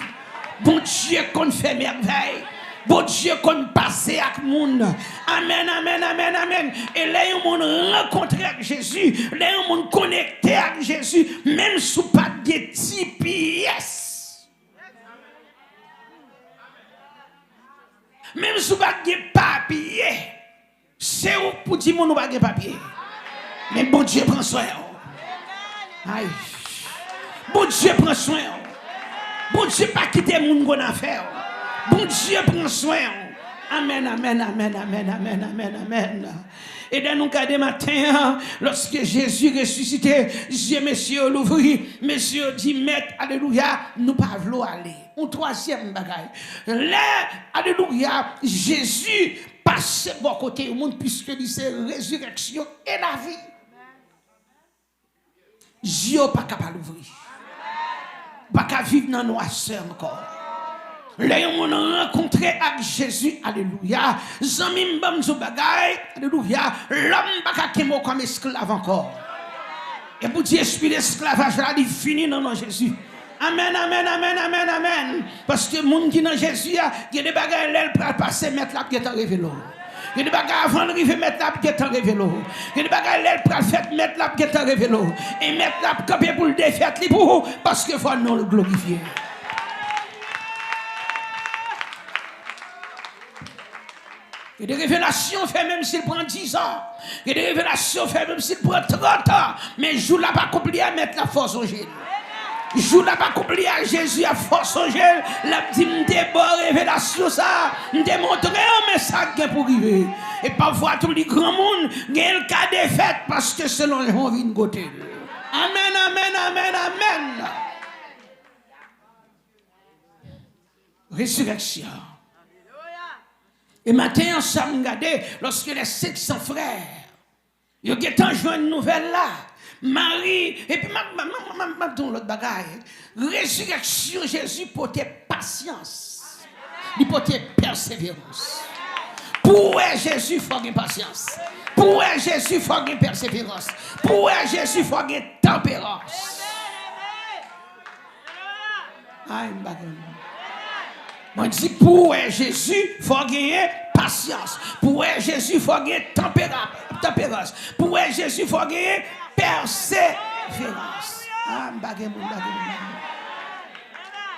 Bon Dieu qu'on fait merveille. Bon Dieu qu'on passe avec le monde. Amen, amen, amen, amen. Et là, on rencontré avec Jésus. Là, on connecté avec Jésus. Même sous pas de GPS. Même sous pas de papier. C'est où pour dire qu'on n'a pas de papier. Mais bon Dieu prend soin. Aïe. Bon Dieu prend soin. Bon Dieu pas quitter mon qu'on a fait. Bon Dieu prend soin. Amen, amen, amen, amen, amen, amen, amen. Et dans nos cas de matin, lorsque Jésus ressuscité, Dieu, monsieur, l'ouvrit, monsieur dit, maître, alléluia, nous pas voulons aller. Un troisième bagaille. Là, alléluia, Jésus passe de bon côté au monde, puisque c'est résurrection et la vie. Dieu n'est pas capable d'ouvrir. Pas qu'à vivre dans nos noirceur encore. Là, on a rencontré avec Jésus, alléluia. Zami mbamzo bagay, alléluia. L'homme pas qu'à kémo comme esclave encore. Et pour dire, esprit d'esclavage, là, il finit dans nos Jésus. Amen, amen, amen, amen, amen. Parce que les gens qui dans Jésus, il y a des bagages, l'aile pour passer, mettre la pièce en révélo. Il y a des bagages avant d'arriver, mettre la pièce en révélo. Il y a des bagages, l'aile pour faire, mettre la pièce en révélo. Et mettre la pièce pour le défaire, parce que faut nous le glorifier. Il y a des révélations fait même s'il prend 10 ans. Il y a des révélations fait même s'il prend 30 ans. Mais je ne l'ai pas oublié à mettre la force au gel. Je ne l'ai pas oublié à Jésus à force au gel. La petite révélation, ça, démontrer un message pour arriver. Et parfois, tous les grands mondes, il y a le cas de fête parce que selon les gens viennent côté. Amen, amen, amen, amen. Résurrection. Et maintenant, ça me regarde, lorsque les 600 frères, ils ont joué une nouvelle là. Marie, et puis, ma dans l'autre bagaille. Résurrection, Jésus portait patience. Il portait persévérance. Pour Jésus, il faut une patience. Pour Jésus, il faut une persévérance. Pour Jésus, il faut une tempérance. Aïe, on dit pour Jésus, il faut gagner patience. Pour Jésus, il faut gagner tempérance. Pour Jésus, il faut gagner persévérance.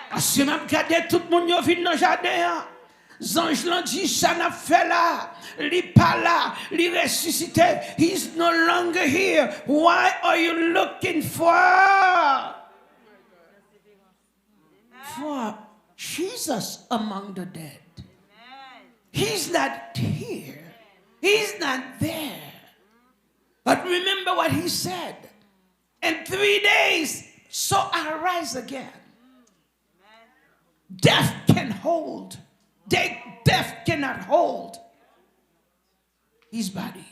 Parce que même regardez tout le monde vient dans le jardin. Zange l'ont dit, ça n'a fait là. Il n'est pas là. Il est ressuscité. He's no longer here. Why are you looking for Jesus among the dead? He's not here. He's not there. But remember what he said. In 3 days, so I'll rise again. Death can hold. Death cannot hold his body.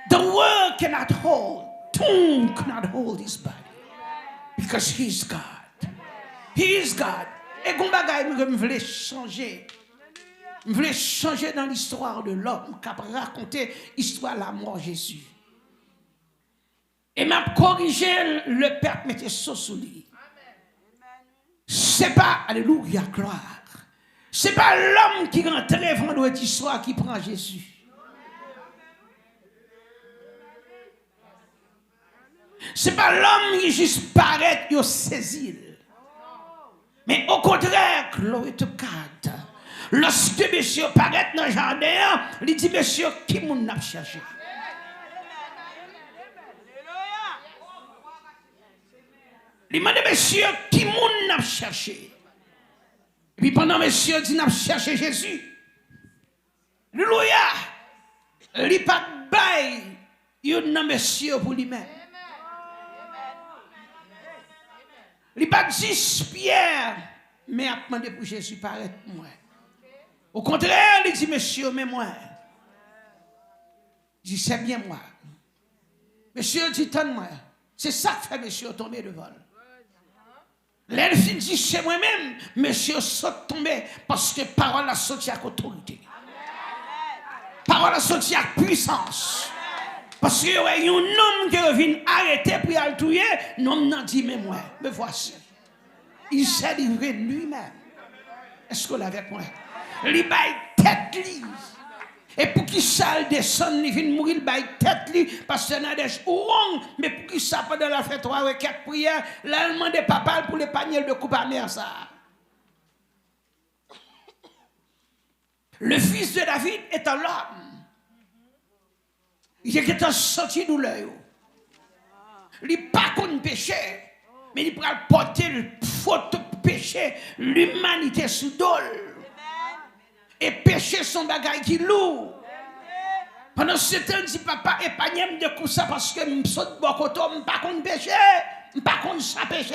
The world cannot hold. Tomb cannot hold his body. Because he's God. He is God. Et comme bagaille, je voulais changer. Je voulais changer dans l'histoire de l'homme, qui a raconté l'histoire de la mort de Jésus. Et m'a corrigé le père mettait ça sous lui. C'est pas, alléluia, gloire. C'est pas l'homme qui rentrait vendredi soir qui prend Jésus. C'est pas l'homme qui juste paraît et saisit. Mais au contraire, glory to God. lorsque monsieur paraît dans le jardin, il dit monsieur, qui moun n'a cherché? Il m'a dit monsieur, qui moun n'a cherché? Et puis pendant monsieur dit n'a cherché Jésus. Alléluia. Il pas bail, il n'a monsieur pour lui-même. Il pas dit Pierre, mais a demandé pour Jésus paraître moi. Au contraire, il dit monsieur, mais moi. Il dit c'est bien moi. Monsieur dit donne-moi. C'est ça que fait monsieur tomber de vol. L'elfe dit c'est moi-même, monsieur saute tomber parce que parole a sorti avec autorité. Parole a sorti avec puissance. Parce que y a un homme qui vient arrêter pour le tuer, l'homme n'a dit mais moi, me voici. Il s'est livré lui-même. Est-ce que vous l'avez avec moi? Il baille tête li. Et pour qu'il s'aille descendre, il vient mourir, il baille tête li. Parce que c'est des ouang. Mais pour qu'il s'aille pendant la fête 3 requêtes prières, l'allemand de papa pour les paniers de coupe à mer ça. Le fils de David est un homme. Il est sorti douleur. Il n'est pas contre péché, mais il peut porter le faute péché, l'humanité sous dol. Et péché son bagage qui lourd. Pendant ce temps, il dit papa, épargnez-moi de coup ça parce que je me saute beaucoup de temps, je ne pas contre péché, je ne pas contre ça péché.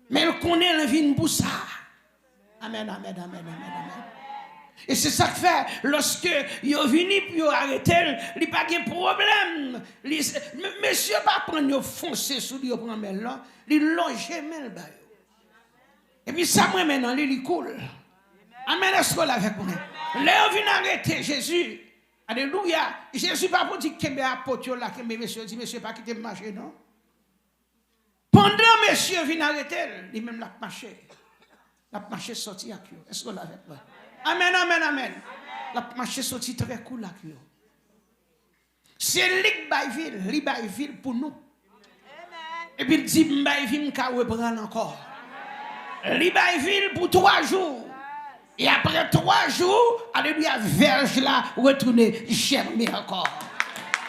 Mais il connaît la vie pour ça. Amen, amen, amen, amen, amen. Et c'est ça que fait, lorsque il est venu pour arrêter, il n'y a pas de problème. Monsieur pas prendre foncer sur lui, prendre là, il longe même. Et puis ça, moi maintenant, il coule. Amen, est-ce que avec moi? Là, on vient arrêter Jésus. Alléluia. Jésus pas pour dire qu'il y a un poteau là, que monsieur dit, monsieur pas quitter le marché, non? Pendant monsieur vient arrêter, il même l'a marché. La marché sorti avec eux. Est-ce que là avec moi? Amen, amen, amen. La marché sorti très cool avec eux. C'est l'île Baïville pour nous. Et puis il dit, Baïville m'a reprendre encore. L'île Baïville pour 3 jours. Et après 3 jours, alléluia, verge là, retourner, germer encore.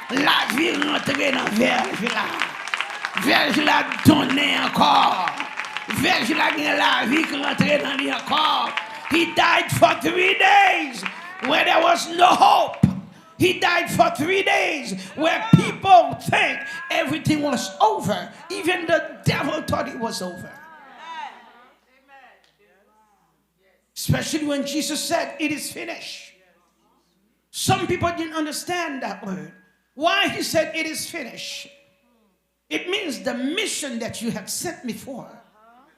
La vie rentrée dans verge là. Verge là, donner encore. Verge là, la vie rentrée dans lui encore. He died for 3 days where there was no hope. He died for 3 days where people think everything was over. Even the devil thought it was over. Especially when Jesus said, it is finished. Some people didn't understand that word. Why he said, it is finished. It means the mission that you have sent me for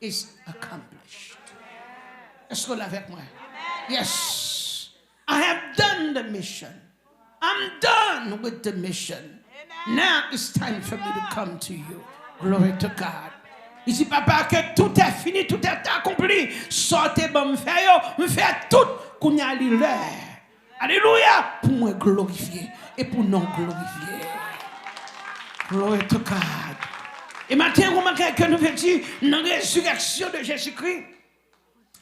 is accomplished. Est-ce que avec moi? Yes. I have done the mission. I'm done with the mission. Now it's time for me to come to you. Glory to God. Il dit, papa, que tout est fini, tout est accompli. Sortez, me faire tout, qu'on y a l'heure. Alléluia, pour me glorifier et pour non glorifier. Glory to God. Et maintenant, vous remarquez que nous faisons dire, dans la résurrection de Jésus-Christ,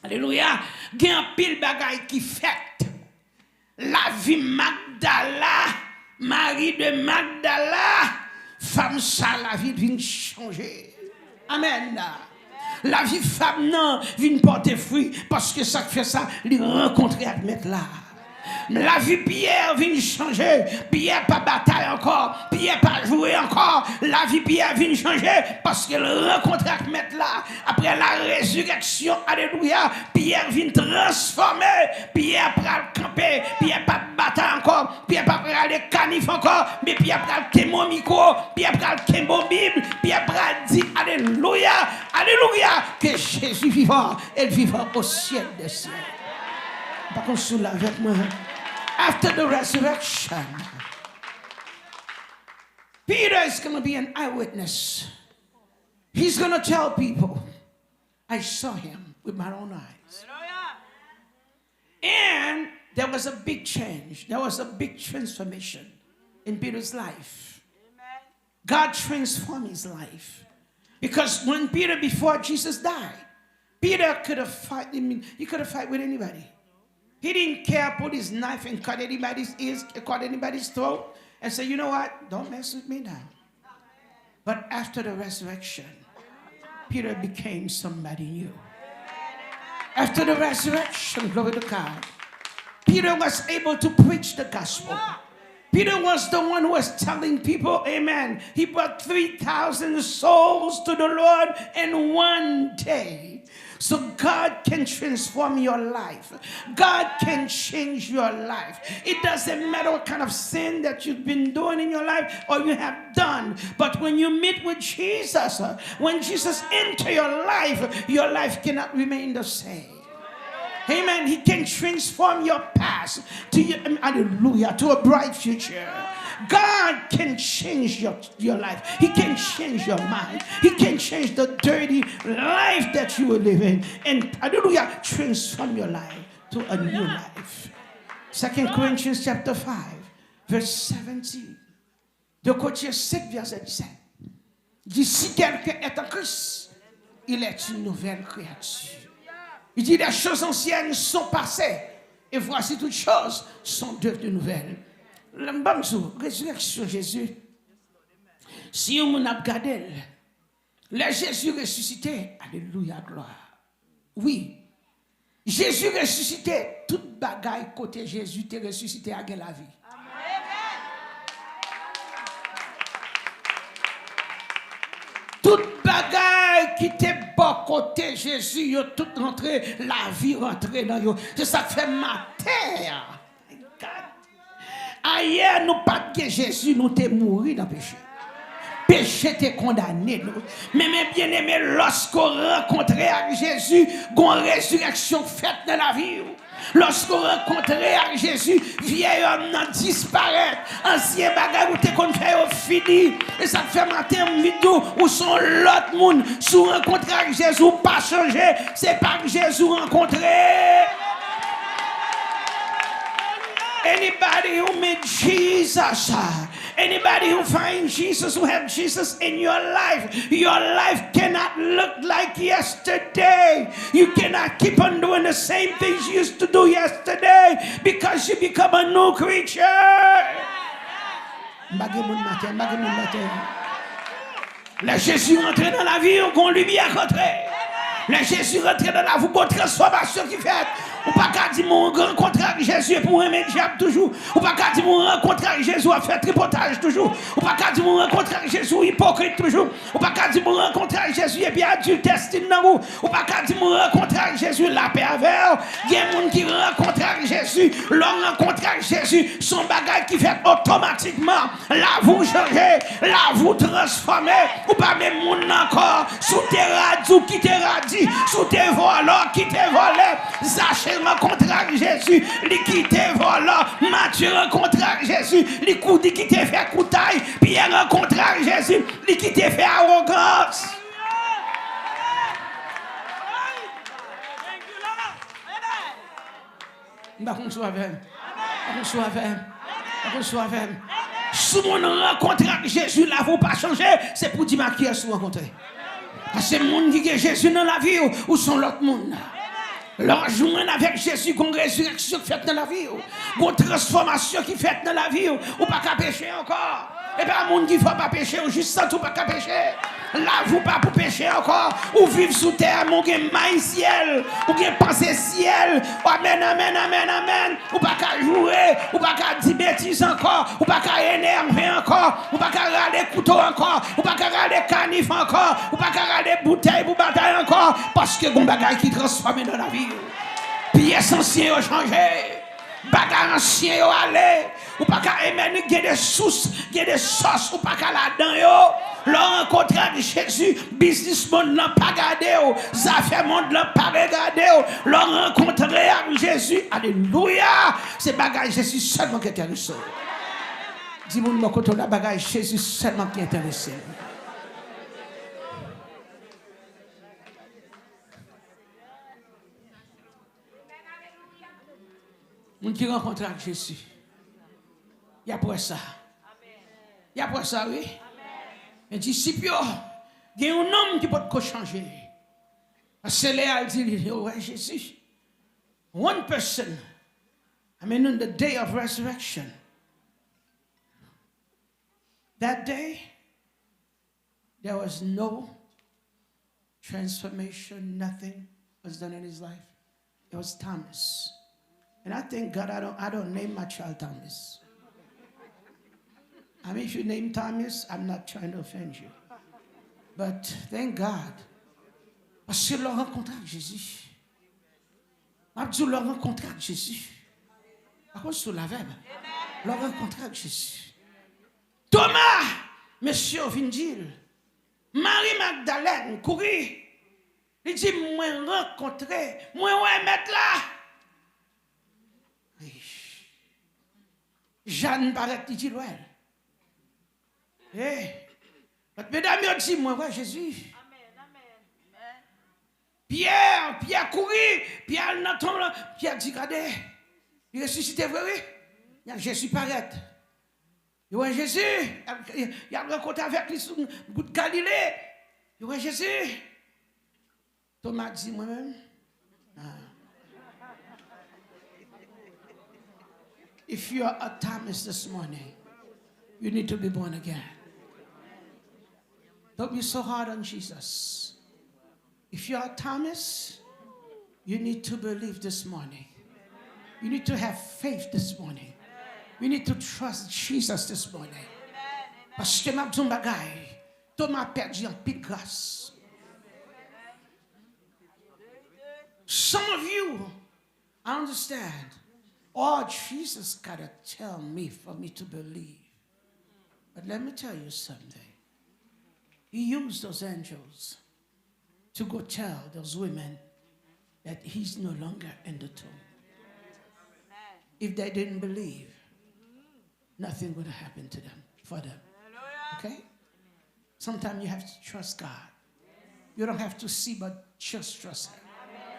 alléluia, il y a un pile bagaille qui fait. La vie Magdala, Marie de Magdala, femme ça, la vie vient changer. Amen. La vie femme non vient porter fruit parce que ça fait ça, il rencontrer avec mettre là. La vie Pierre vient changer. Pierre pas bataille encore. Pierre pas jouer encore. La vie Pierre vient changer parce qu'il rencontre avec mettre là. Après la résurrection, alléluia, Pierre vient transformer. Pierre pas camper. Pierre pas bataille encore. Pierre pas aller canif encore. Mais Pierre pas kémo micro. Pierre pas kémo Bible. Pierre pas dit alléluia, alléluia, que Jésus vivant, elle vivant au ciel des cieux. Par contre, sous avec moi. After the resurrection, Peter is going to be an eyewitness. He's going to tell people, I saw him with my own eyes. And there was a big change. There was a big transformation in Peter's life. God transformed his life. Because when Peter, before Jesus died, Peter could have fight. He could have fight with anybody. He didn't care, put his knife and cut anybody's ears, cut anybody's throat, and say, you know what? Don't mess with me now. But after the resurrection, Peter became somebody new. After the resurrection, glory to God, Peter was able to preach the gospel. Peter was the one who was telling people, amen. He brought 3,000 souls to the Lord in one day. So God can transform your life. God can change your life. It doesn't matter what kind of sin that you've been doing in your life or you have done. But when you meet with Jesus, when Jesus enters your life cannot remain the same. Amen. He can transform your past to hallelujah, to a bright future. God can change your life. He can change your mind. He can change the dirty life that you were living. And hallelujah, transform your life to a new life. 2 Corinthians chapter 5, verse 17. De Corinthiens 5, verset 17. Dit, si quelqu'un est en Christ, il est une nouvelle créature. Il dit, les choses anciennes sont passées, et voici toutes choses sont devenues nouvelles. L'ambamzo, résurrection Jésus. Si on a regardé, le Jésus ressuscité, alléluia, gloire. Oui, Jésus ressuscité, toute bagaille côté Jésus t'est ressuscité à la vie. Toute bagaille qui t'est pas côté Jésus, yo tout rentré, la vie rentrée dans yo. C'est ça qui fait ma terre. Ailleurs, nous pas que Jésus nous t'est mouru dans le péché. Péché t'est condamné. Mais bien aimé, lorsqu'on rencontre avec Jésus, qu'on résurrection faite dans la vie. Lorsqu'on rencontre avec Jésus, vieil homme n'a disparaît. Ancien bagage où t'es qu'on fait au fini. Et ça fait matin midou où sont l'autre monde. Si on rencontre avec Jésus, pas changé. C'est pas que Jésus rencontré. Anybody who met Jesus, anybody who finds Jesus, who have Jesus in your life cannot look like yesterday. You cannot keep on doing the same things you used to do yesterday because you become a new creature. Le Jésus rentré dans la vie, on lui a rentré. Le Jésus rentré dans la vie, une transformation qui fait. Ou pas qu'à dire mon rencontre avec Jésus pour aimer le diable toujours. Ou pas qu'à dire mon rencontre avec Jésus à faire tripotage toujours. Ou pas qu'à dire mon rencontre avec Jésus hypocrite toujours. Ou pas qu'à dire mon rencontre avec Jésus et bien adultère dans vous. Ou pas qu'à dire mon rencontre avec Jésus la paix avec. Il y a des gens qui rencontrent avec Jésus. Leur rencontre avec Jésus, son bagage qui fait automatiquement la vous changer, la vous transformer. Ou pas même monde encore sous tes radios qui te radis, sous tes voleurs qui te volent. Zaché rencontre avec Jésus, il quitte volant. Matthieu rencontre avec Jésus, il coudi qui te fait coutaille. Pierre rencontre avec Jésus, il qui te fait arrogance. Si on rencontre avec Jésus, là, vous pas changer, c'est pour dire qui est rencontré. Parce que les gens qui ont Jésus dans la vie, ou sont l'autre monde. Leur joindre avec Jésus, une résurrection qui fait dans la vie, une transformation qui fait dans la vie, ou pas qu'à pécher encore. Et bien, les gens qui ne font pas pécher, ou juste sans tout pas qu'à pécher. Là, vous pas pour pécher encore, ou vivre sous terre, ou bien main ciel, ou bien penser ciel. Amen, amen, amen, amen. Ou pas qu'à jouer, ou pas qu'à dire bêtises encore, ou pas qu'à énerver encore, ou pas qu'à regarder couteau encore, ou pas qu'à regarder canif encore, ou pas qu'à regarder bouteille pour bataille encore, parce que bon bagage qui transforme dans la vie. Pièces anciennes ont changé. Bagarre ancien yo aller ou pas qu'à aimer des sources, des sauces ou pas qu'à là-dedans yo. Leur rencontre avec Jésus, business monde n'a pas gardé, affaires monde n'a pas regardé, leur rencontre avec Jésus, alléluia, c'est bagage Jésus seulement qui est intéressé. Dis-moi mon côté la bagage Jésus seulement qui est intéressé. Moun qui rencontre avec Jésus. Il y a pour ça. Il y a pour ça, oui. Les disciples, il y a un homme qui peut changer. C'est là, il dit, ouais, Jésus. One person, on the day of resurrection. That day, there was no transformation, nothing was done in his life. It was Thomas. And I thank God I don't name my child Thomas. I mean, if you name Thomas, I'm not trying to offend you. But thank God. Parce que leur rencontre avec Jésus. Je dis leur rencontre avec Jésus. Par contre, sur la verbe. Leur rencontre avec Jésus. Thomas, monsieur Vindil, Marie Magdalene, courir. Il dit, moi rencontrer, moi ouais mettre là. Jeanne paraît, il dit, ouais. Mesdames, ils dit, moi ouais Jésus. Pierre courir, Pierre n'entend là, Pierre dit, regardez, il ressuscité vrai, oui. Il y a Jésus paraît. Il voit Jésus, il a rencontré avec lui sur le bout de Galilée. Il voit Jésus. Thomas dit moi-même, if you are a Thomas this morning, you need to be born again. Don't be so hard on Jesus. If you are Thomas, you need to believe this morning. You need to have faith this morning. You need to trust Jesus this morning. Parce que m'a dit bagay, Thomas perdu en pile grâce. Some of you, I understand. Oh, Jesus gotta tell me for me to believe. But let me tell you something. He used those angels to go tell those women that he's no longer in the tomb. If they didn't believe, nothing would have happened to them, for them. Okay? Sometimes you have to trust God. You don't have to see, but just trust Him.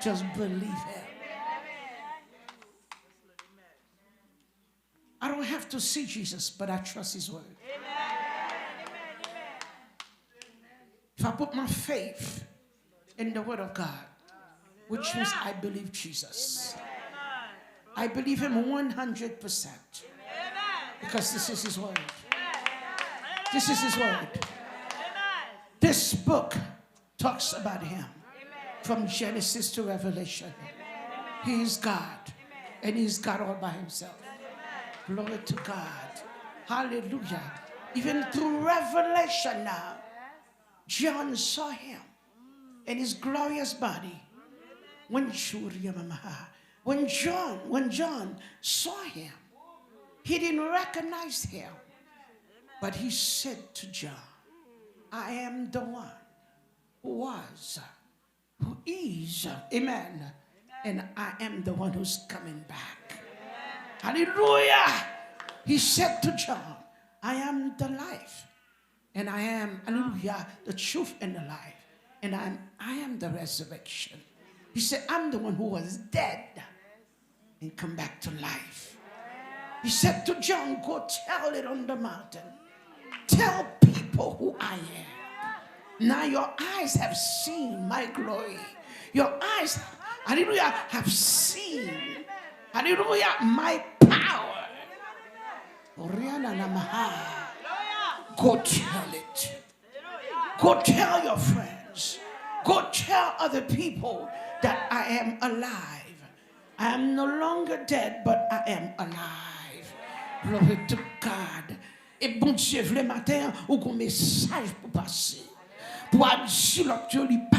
Just believe Him. I don't have to see Jesus, but I trust His word. If I put my faith in the word of God, which means I believe Jesus. I believe Him 100%. Because this is His word. This is His word. This book talks about Him from Genesis to Revelation. He is God, and He's God all by Himself. Glory to God. Hallelujah. Even through Revelation now, John saw Him in His glorious body. When John saw Him, he didn't recognize Him. But he said to John, I am the one who was, who is, amen. And I am the one who's coming back. Hallelujah. He said to John, I am the life. And I am, hallelujah, the truth and the life. And I am the resurrection. He said, I'm the one who was dead and come back to life. He said to John, go tell it on the mountain. Tell people who I am. Now your eyes have seen my glory. Your eyes, hallelujah, have seen, hallelujah, my power. Go tell it. Go tell your friends. Go tell other people that I am alive. I am no longer dead, but I am alive. Glory to God. Et bon Dieu, le matin, ou qu'on message pour passer. Pour dire l'autre, il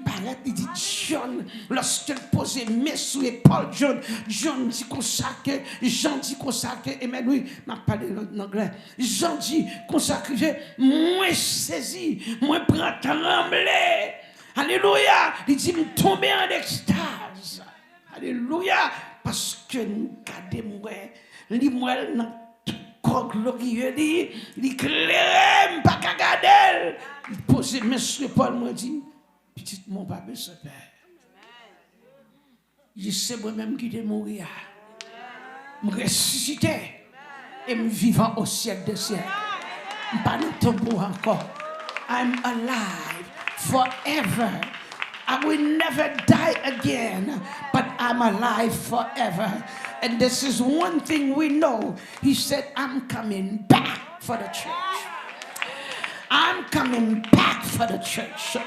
paraît, il dit John, lorsqu'il posait mes sous l'épaule, John dit qu'on sacre, Jean dit qu'on sacre, et même lui, m'a parlé en anglais. Jean dit qu'on sacre, moi saisi, moi prends trembler. Alléluia, il dit me tomber en extase. Alléluia, parce que nous gardons-moi, moi dans glorieux dit, l'éclairé, pas qu'à garder. Il posait mes sur l'épaule, moi dit, petit mon papa, ce père. Je sais moi-même qui est mourir. Me ressusciter et me vivant au siècle des siècles. Pas de tombeau encore. I'm alive forever I will never die again, but I'm alive forever. And this is one thing we know. He said, I'm coming back for the church. I'm coming back for the church.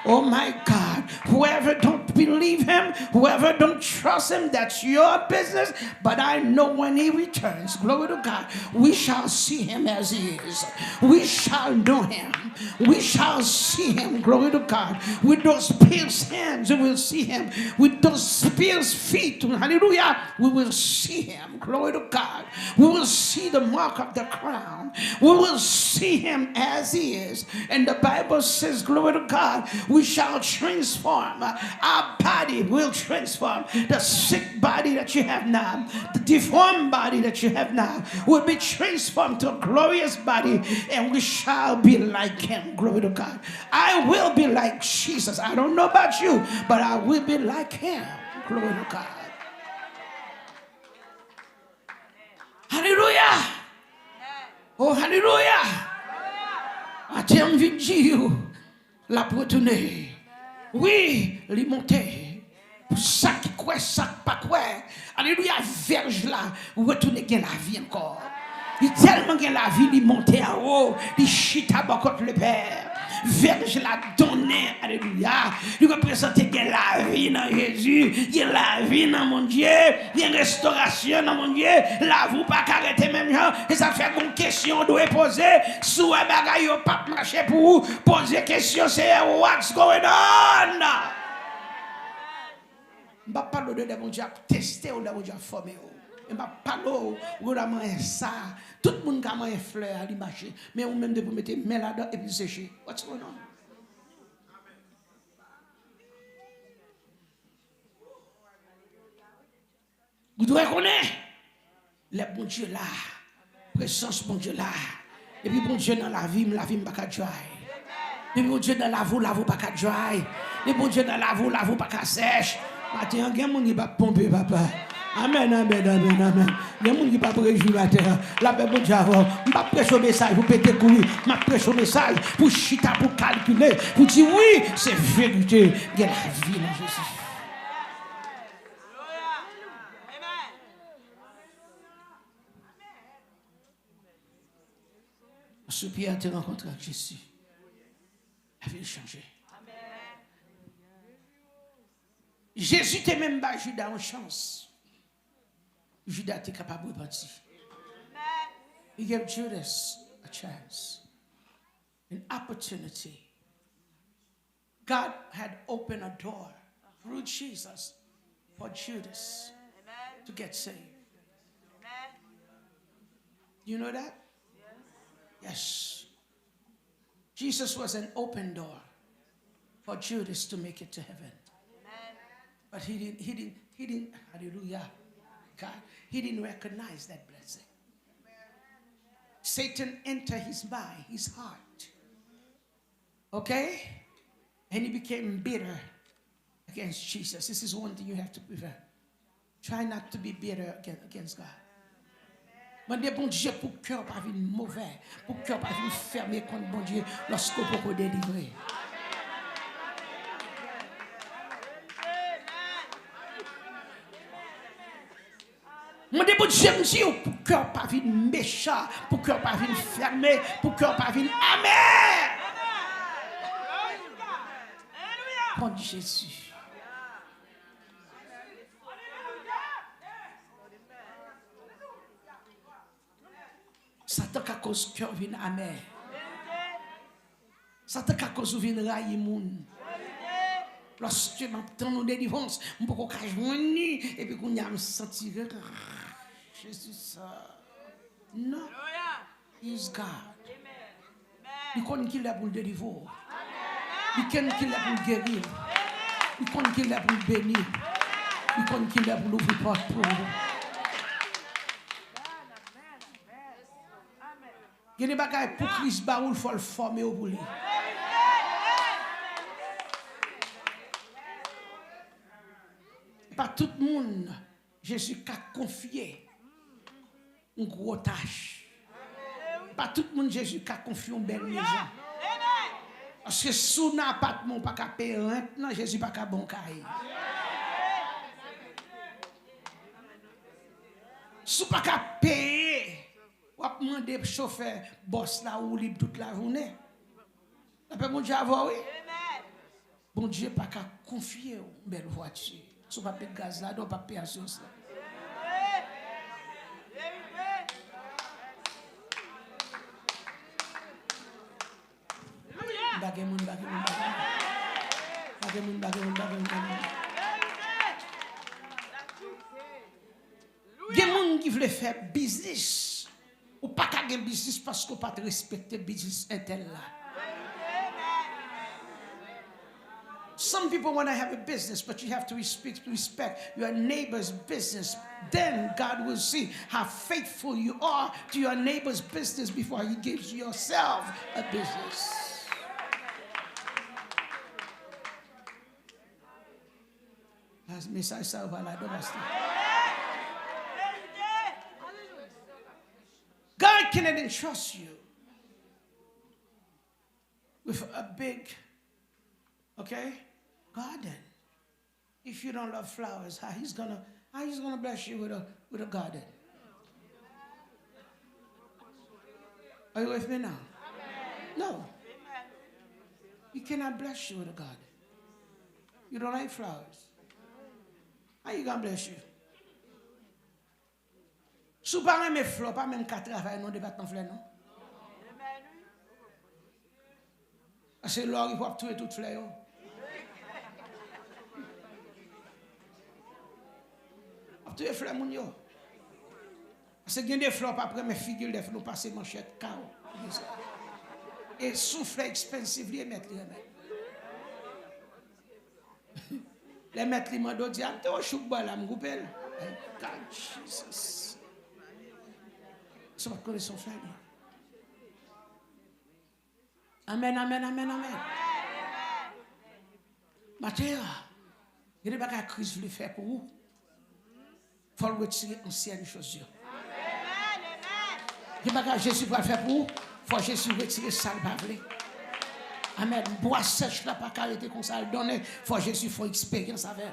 Oh my God, whoever don't believe him, whoever don't trust him, that's your business. But I know when he returns, glory to God, we shall see him as he is. We shall know him. We shall see him, glory to God. With those pierced hands, we will see him. With those pierced feet, hallelujah, we will see him, glory to God. We will see the mark of the crown. We will see him as he is. And the Bible says, glory to God, we shall transform. Our body will transform. The sick body that you have now, the deformed body that you have now, will be transformed to a glorious body, and we shall be like him. Glory to God. I will be like Jesus. I don't know about you, but I will be like him. Glory to God. Hallelujah. Oh, hallelujah. I tell you, la retourner. Oui, les monter. Ça qui quoi, ça pas quoi. Alléluia, verge là, retourner gain la vie encore. Il tellement gain la vie, il monte en haut, il chita contre le Père. Verge la donner, alléluia. Il représente gain la vie dans Jésus, gain la vie dans mon Dieu, gain restauration dans mon Dieu. Là vous pas arrêter même gens, et ça fait une question doit poser, sous un bagage yo pas marcher pour vous, poser question c'est what's going on? Je ne parle pas de mon Dieu tester ou de mon Dieu former. Je ne parle pas de ça. Tout le monde a mangé fleur à l'image. Mais vous même de vous mettre main là-dedans et puis sécher. What's going on? Vous devez connaître les bons dieux là. Présence bon Dieu là. Et puis bon Dieu dans la vie pas qu'à dry. Et puis bon Dieu dans la vous pas qu'à dry. Et bon Dieu dans la vous pas qu'à sèche. Matin, il y a des gens qui ne pas pomper, papa. Amen, amen, amen, amen. Il y a des gens qui ne pas réjouir la terre. La paix, bon Dieu, je ne pas prêcher au message pour péter courir. Je prêche au message pour chita, pour calculer, pour dire oui, c'est vérité. Il y a la vie dans Jésus. Ce Pierre te rencontré avec Jésus. La vie a changé. Jésus t'a même pas Judas en chance. Judas était capable de partir. He gave Judas a chance, an opportunity. God had opened a door through Jesus for Judas to get saved. You know that? Yes. Jesus was an open door for Judas to make it to heaven. But he didn't, hallelujah, God, he didn't recognize that blessing. Satan entered his mind, his heart. Okay? And he became bitter against Jesus. This is one thing you have to prevent. Try not to be bitter against God. Mandez bon Dieu pour cœur pas venir mauvais, pour cœur pas venir fermé contre bon Dieu lorsqu'on peut délivrer. Mon début de Dieu, pour cœur pas venir méchant, pour cœur pas venir fermé, pour cœur pas venir amer. Mon Jésus. Satan à cause cœur vient amer. Satan à cause vient railler moun. Lorsque m'entends nos délivrances, je peux pas joindre et puis qu'on y a me sentir Jésus ça. Non. He's God. Il connaît qu'il est pour le délivrer. Il connaît qu'il est pour le guérir. Il connaît qu'il est pour le bénir. Il connaît qu'il est pour l'ouvrir porte pour vous. Il y a des bagages pour Christ Baoul, il faut le former au bout. Pas tout le monde, Jésus a confié une grosse tâche. Pas tout le monde, Jésus a confié une belle maison. Parce que sous n'appartement pas qu'à payer rente, non, Jésus pas qu'à bon cahier. Sous pas qu'à payer, ou à demander chauffeur boss là ou libre toute la journée. Après bon Dieu avoir oui. Bon Dieu pas qu'à confier une belle voiture. Sous pas payer gaz là, donc pas payer assurance là. Il y a des gens qui veulent faire business. Ou pas qu'à faire business parce qu'on pas respecter business intel là. Some people want to have a business, but you have to respect your neighbor's business. Then God will see how faithful you are to your neighbor's business before He gives yourself a business. Message ça va là God cannot entrust you with a big, garden. If you don't love flowers, how he's gonna bless you with a garden? Are you with me now? Amen. No. He cannot bless you with a garden. You don't like flowers. How you gonna bless you? Sous pas même fleurs, pas même qu'à travailler non département fleurs non. C'est l'or il faut tuer toutes fleurs. Tuer fleurs mon yo. Parce que des fleurs pas après mes figures les nous passer manchette cao. Et souffle expensive les mettre les mettre les mando dit am te chouk ba la m'goupel. God Jesus. C'est pas que son frère. Amen, amen, amen, amen. Matthieu, il y a des bagages que Christ veut faire pour vous. Il faut le retirer anciennes choses. Il y a des bagages que Jésus va faire pour vous. Il faut que Jésus retire ça le bavlé. Amen. Bois sèche là pas arrêter comme ça le donner. Il faut que Jésus faut expérience avec.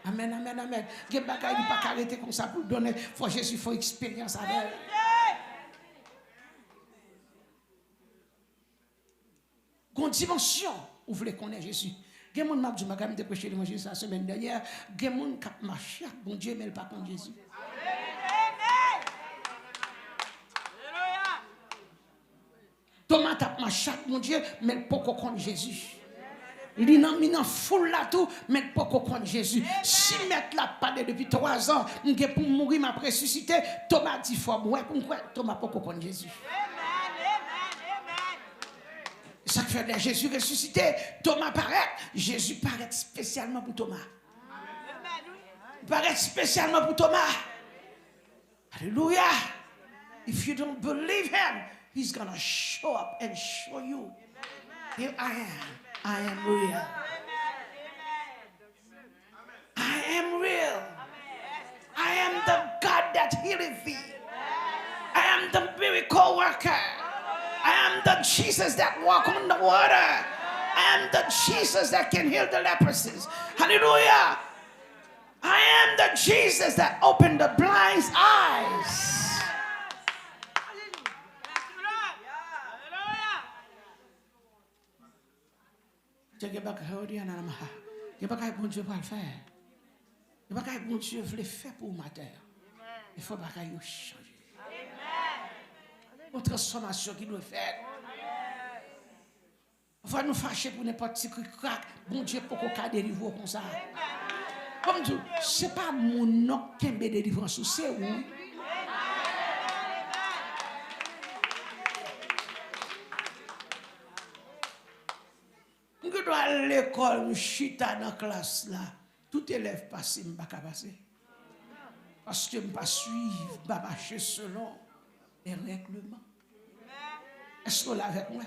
Amen, amen, amen. Il y a des bagages qui pas arrêter comme ça pour le donner. Il faut que Jésus faut expérience avec. Une dimension où vous voulez connaître Jésus. Il y a des gens qui ont prêché l'évangile la semaine dernière. Il y a des gens qui ont marché, bon Dieu, mais pas contre Jésus. Thomas a marché, mon Dieu, mais pas contre Jésus. Il n'a mis dans foule là tout, mais pas contre Jésus. Si mettre la parlé depuis 3 ans, pour mourir, m'a ressuscité, Thomas dit faut mourir, pourquoi Thomas pas contre Jésus? Ça fait de Jésus ressuscité, Thomas paraît, Jésus paraît spécialement pour Thomas. Paraît spécialement pour Thomas. Alléluia. If you don't believe him, he's going to show up and show you. Here I am real. I am real. I am the God that healeth thee. I am the miracle worker. I am the Jesus that walk on the water. I am the Jesus that can heal the leprosies. Hallelujah. I am the Jesus that opened the blind eyes. Je ne sais pas si bon Dieu va le faire. Je ne sais pas si bon Dieu veut le faire pour ma terre. Il faut pas qu'il change. Une transformation qui doit faire. Il faut nous fâcher pour n'importe qui craque. Bon Dieu, pourquoi qu'on délivre comme ça? Comme Dieu, ce n'est pas mon nom qui me délivre, c'est où? Je dois aller à l'école, je suis dans la classe là. Tout élève passe, je ne vais pas passer. Parce que je ne vais pas suivre, je ne vais pas marcher selon les règlements. Est-ce que vous l'avez avec moi?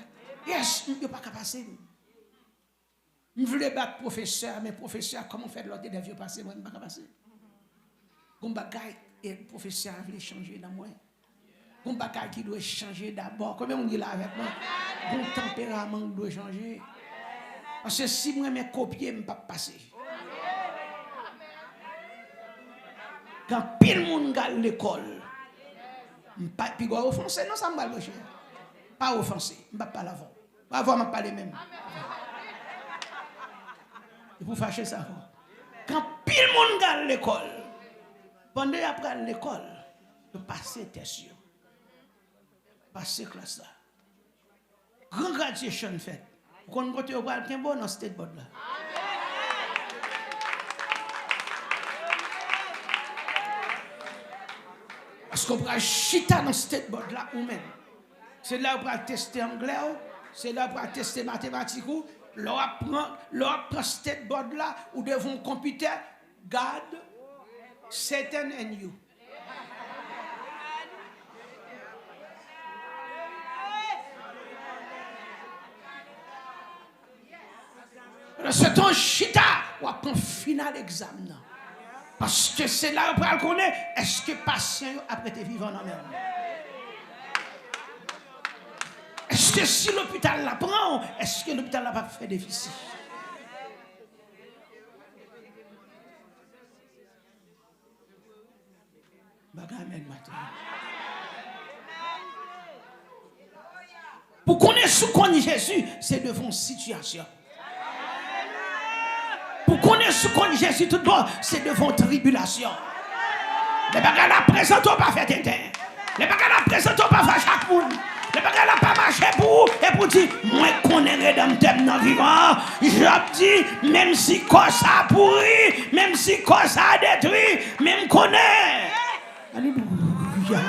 Yes, je ne vais pas passer. Je voulais battre professeur, mais professeur, comment faire l'ordre des vieux passer? Moi, je ne vais pas passer. Comme bagaille, et le professeur voulait changer dans moi. Bon bagage qui doit changer d'abord. Combien de monde là avec moi? Bon tempérament doit changer. Parce que si moi me copier, je ne peux pas passer. Quand pile monde à l'école, je ne peux pas offenser, non, ça me va le cher. Pas offenser, je ne peux pas l'avant. Avant, je ne peux pas les mêmes. Et pour fâcher ça, quand pile monde à l'école, pendant après l'école, je passe test. Passer classe là. Grand graduation fait. Vous connaissez au bal bon dans state board là. Parce qu'on va chita dans state board là ou même. C'est là où on va tester anglais, c'est là où on va tester mathématiques. L'on prend state board là ou devant computer God, Satan and you. C'est un chita ou après un final examen. Parce que c'est là où on connaît est-ce que patient après te vivant en même. Est-ce que si l'hôpital la prend, est-ce que l'hôpital n'a pas fait déficit? Amen matin. Pour connaître ce qu'on dit Jésus, c'est devant une situation. Pour connaître ce qu'on dit Jésus tout bon, c'est devant tribulation. Les bagages la présente pas fait tintin. Les bagages la présente pas fait chaque monde. Les bagages la pas marché pour et pour dire moi connais rédempteur dans vivant. Je dis même si quoi ça pourri, même si quoi ça détruit, même connais. Alléluia.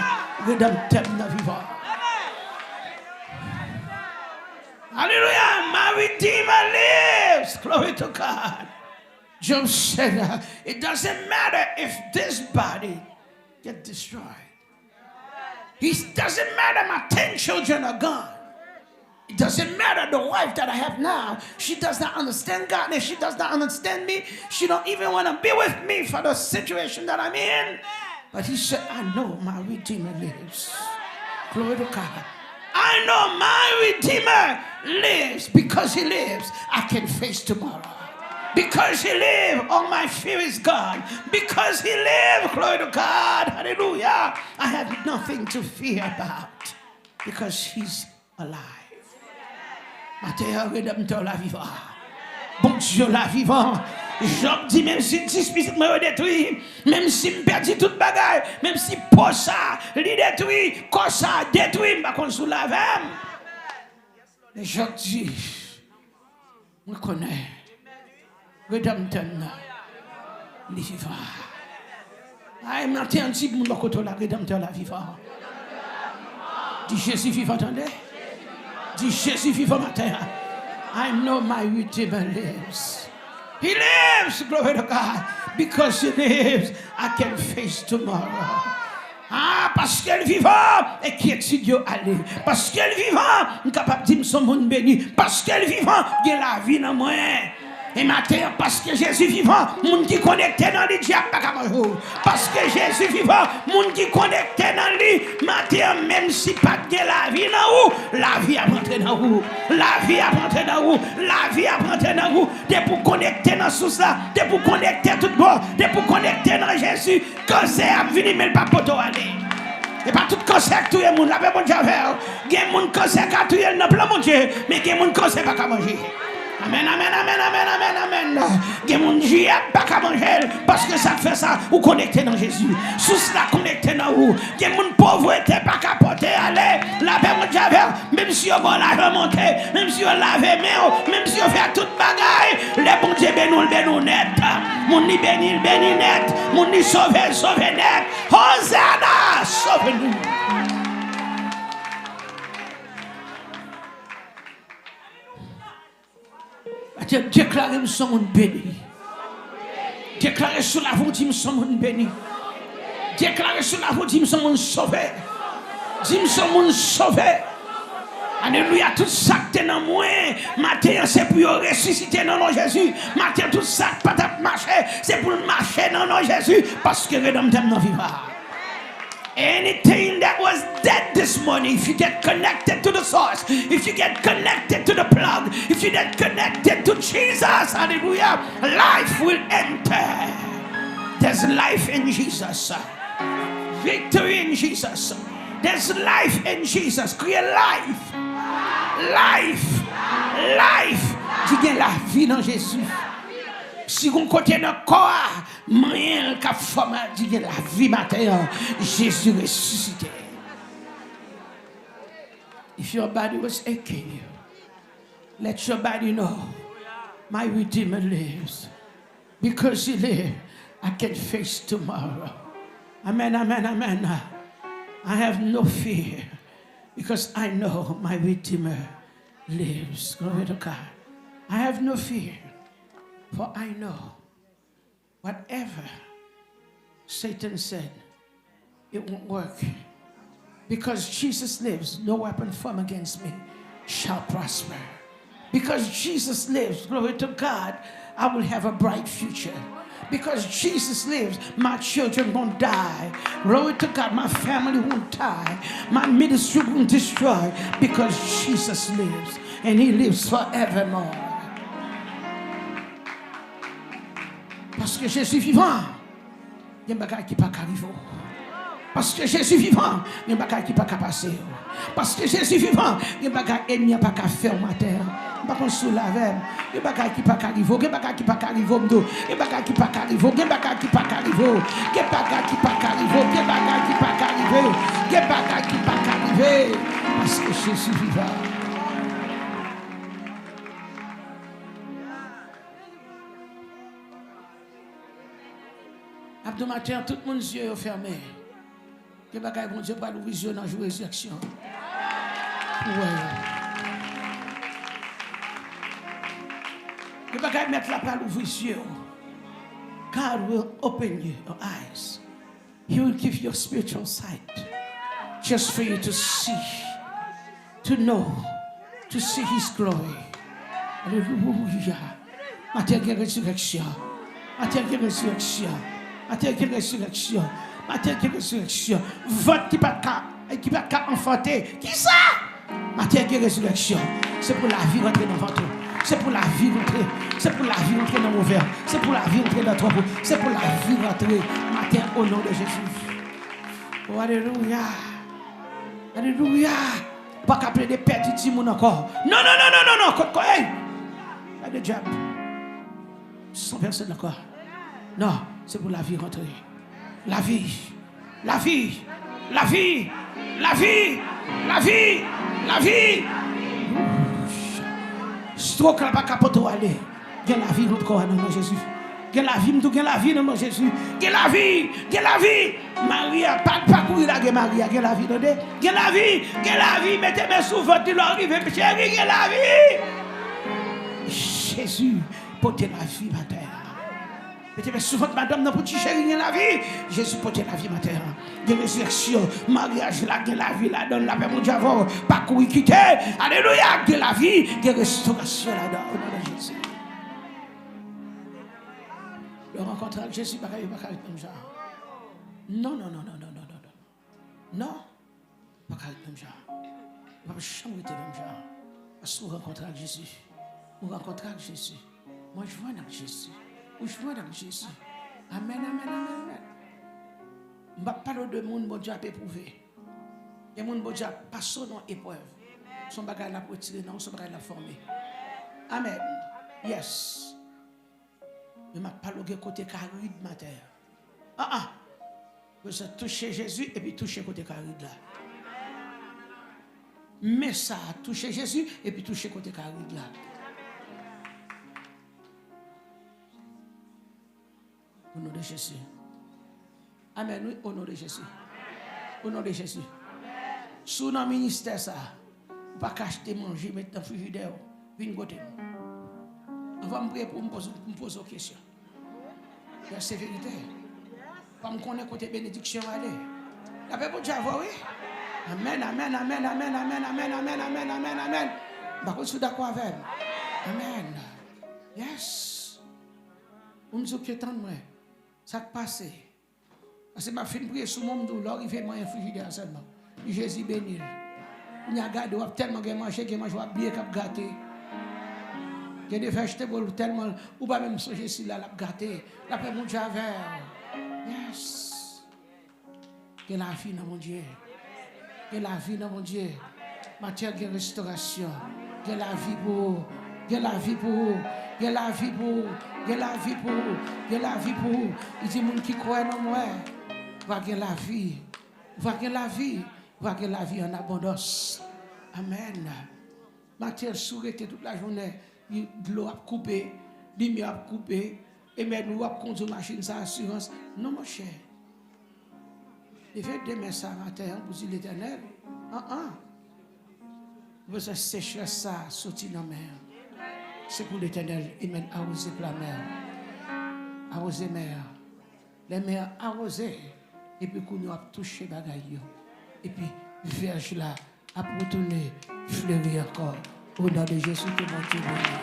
Rédempteur dans vivant. Alléluia. My Redeemer lives. Glory to God. Job said, it doesn't matter if this body gets destroyed. It doesn't matter my 10 children are gone. It doesn't matter the wife that I have now. She does not understand God and she does not understand me. She don't even want to be with me for the situation that I'm in. But he said, I know my Redeemer lives. Glory to God. I know my Redeemer lives. Because he lives, I can face tomorrow. Because he lives, all my fear is gone. Because he lives, glory to God, hallelujah. I have nothing to fear about. Because he's alive. Matin, rédempteur la vivant. Bon Dieu la vivant. Job dit, même si 10 petites me détruit, même si me perdit toute bagaille, même si pour ça, li détruit, quand ça détruit, je ne sous la veille. Et Job dit, je connais. Rédempteur, les vivants. Ah, il m'a dit un petit peu de côté la rédempteur, la vivant. Dis Jésus vivant, attendez. Dis Jésus vivant matin. I know my Redeemer lives. He lives, glory to God. Because he lives, I can face tomorrow. Ah, parce qu'elle vivant et qui étudie aller. Parce qu'elle vivant, je suis capable de dire son monde béni. Parce qu'elle vivant, il y a la vie dans moi. Et matin, parce que Jésus vivant, monde qui connecté dans le diable pas comme jour. Parce que Jésus vivant, monde qui connecté dans lui, matin, même si pas de la vie dans vous, la vie a rentré dans vous. La vie a rentré dans vous. La vie a rentré dans vous. Dès pour connecter dans tout ça, dès pour connecter tout bon, dès pour connecter dans Jésus, quand c'est à venir, mais le pas pour aller. Et pas tout cancer que tout le monde, la paix mon Dieu faire. Il y a des gens cancer qui tuent dans plein mon Dieu, mais il y a des gens cancer pas qu'à manger. Amen, amen, amen, amen, amen, amen. Il y a des gens qui n'ont pas qu'à manger parce que ça fait ça, vous connectez dans Jésus. Sous cela, connectez dans vous. Il y a des gens pauvreté pas qu'à porter, allez. La paix mon Dieu faire, même si on va la remonter, même si on lave les mains, même si on fait toute bagaille, les bons Dieu bénissent net. Mon ni béni net. Mon ni sauvé net. Hosanna, sauve-nous. Déclarez son monde béni. Déclarez sur la voûte, son monde béni. Déclarez sur la voûte, son monde sauvé. Dis son monde sauvé. Alléluia, tout ça que t'es dans moi, matin c'est pour ressusciter dans nom Jésus. Matin tout ça que pas marcher, c'est pour marcher dans nom Jésus. Parce que rédempteur non vivant. Anything that was dead this morning, if you get connected to the source, if you get connected to the plug, if you get connected to Jesus, hallelujah, life will enter. There's life in Jesus. Victory in Jesus. There's life in Jesus. Create life. Life. Life. Dis la vie dans Jésus. Si vous côté dans le corps, rien qu'à forme, dis la vie matin, Jésus ressuscité. If your body was aching you, let your body know, my Redeemer lives. Because he lives, I can face tomorrow. Amen, amen, amen. I have no fear because I know my Redeemer lives. Glory to God. I have no fear, for I know whatever Satan said, it won't work. Because Jesus lives, no weapon formed against me shall prosper. Because Jesus lives, glory to God, I will have a bright future. Because Jesus lives, my children won't die. Glory to God, my family won't die. My ministry won't destroy. Because Jesus lives, and he lives forevermore. Parce que Jésus vivant, il y a des bagages qui ne peuvent pas arriver. Parce que Jésus vivant, il y a des bagages qui ne peuvent pas passer. Parce que Jésus vivant, il y a des bagages qui ne peuvent pas faire ma terre. Pas qu'on sous la veine, il y a des bagages qui ne peuvent pas arriver, il y a des bagages qui ne peuvent pas arriver, il y a des bagages qui ne peuvent pas arriver, il y a des bagages qui ne peuvent pas arriver, il y a des bagages qui ne peuvent pas arriver, il y a des bagages qui ne peuvent pas arriver, il y a des bagages qui ne peuvent pas arriver. Parce que Jésus vivant. Abdou matin, tout le monde yeux fermés. Que bagaille bon Dieu pas l'ouvrir dans la résurrection. Ouais. Que bagaille mettre la pas l'ouvrir. God will open your eyes. He will give you spiritual sight. Just for you to see, to know, to see his glory. Alléluia. Matin de résurrection. Matin de résurrection. Matin de résurrection. Matin de résurrection. Votre qui pas enfanter. Qui ça? Matin de résurrection. C'est pour la vie rentrer dans votre. C'est pour la vie rentrer. C'est pour la vie rentrer dans vos verres. C'est pour la vie rentrer dans votre. C'est pour la vie rentrer. Matin au nom de Jésus. Oh, alléluia. Alléluia. Pas qu'appeler des petits moun encore. Non. Hey. Il y a des diables. 100 personnes encore. Non, c'est pour la vie rentrer. La vie. La vie. La vie. La vie. La vie. La vie. Stroke la pas capote aller. Gain la vie notre corps dans Jésus. Gain la vie, gain la vie dans Jésus. Gain la vie, gain la vie. Maria, pas courir la gain Maria, gain la vie dans gain la vie, mettez mes sous votre de l'arrivée, chérie, gain la vie. Jésus, portez la vie ma terre. Mettez mes sous votre madame dans petit chérie, gain la vie. Jésus portez la vie ma terre. Gain résurrection, mariage là, gain la vie là donne la paix mon Dieu pas courir quitter. Alléluia, gain la vie, gain restauration là dans au nom de Jésus. Le rencontre avec Jésus, pas comme ça. Non. Non, pas comme ça. Pas jamais été comme ça. Parce que vous rencontrez avec Jésus. Vous rencontrez avec Jésus. Moi, je vois avec Jésus. Je vois avec Jésus. Amen. Je ne parle pas de monde qui Dieu a éprouvé. Il y a des gens qui ont passé dans l'épreuve. Son bagage la pour tirer, non, son bagage la former. Amen. Yes. Je ne parle pas de côté carré de ma terre. Vous touchez Jésus et puis touchez côté carré là. Mais ça, touchez Jésus et puis touchez côté carré là. Au nom de Jésus. Amen. Oui, au nom de Jésus. Au nom de Jésus. Sous notre ministère, ça, vous ne pouvez pas acheter manger, mettre dans le frigidaire. Venez côté. On va me prier pour me poser une question. C'est vérité. Pas me connaître côté bénédiction aller. La paix pour Dieu, oui. Amen. Bah, je suis d'accord avec. Amen. Yes. On nous occupe tant de moi. Ça passe. Parce que ma fin prier sur mon dos, là, il fait moi un frigidaire seulement. Jésus béni. Il y a gardé tellement de manger que je vais bien gâter. Il y a des vegetables tellement ou pas même songer si là la gâter. La paix mon Dieu avec. Yes. Que la vie dans mon Dieu. Que la vie dans mon Dieu. Matière de restauration. Que la vie pour. Que la vie pour. Que la vie pour. Que la vie pour. Que la vie pour. Il dit moun qui croit en moi. Va que la vie. Va que la vie. Va que la vie en abondance. Amen. Matière souhaité toute la journée. L'eau a coupé. Lumière a coupé. Et maintenant, nous avons conduit la machine sans assurance. Non, mon cher. Il fait demain ça matin pour dire l'éternel. Vous avez séché ça, sorti dans la mer. C'est pour l'éternel. Il mène arroser la mer. Arroser la mer. Les mers arrosées. Et puis, qu'on a touché les bagailles. Et puis, verge là, a retourné, fleurir encore. Au nom de Jésus, que mon Dieu bénit.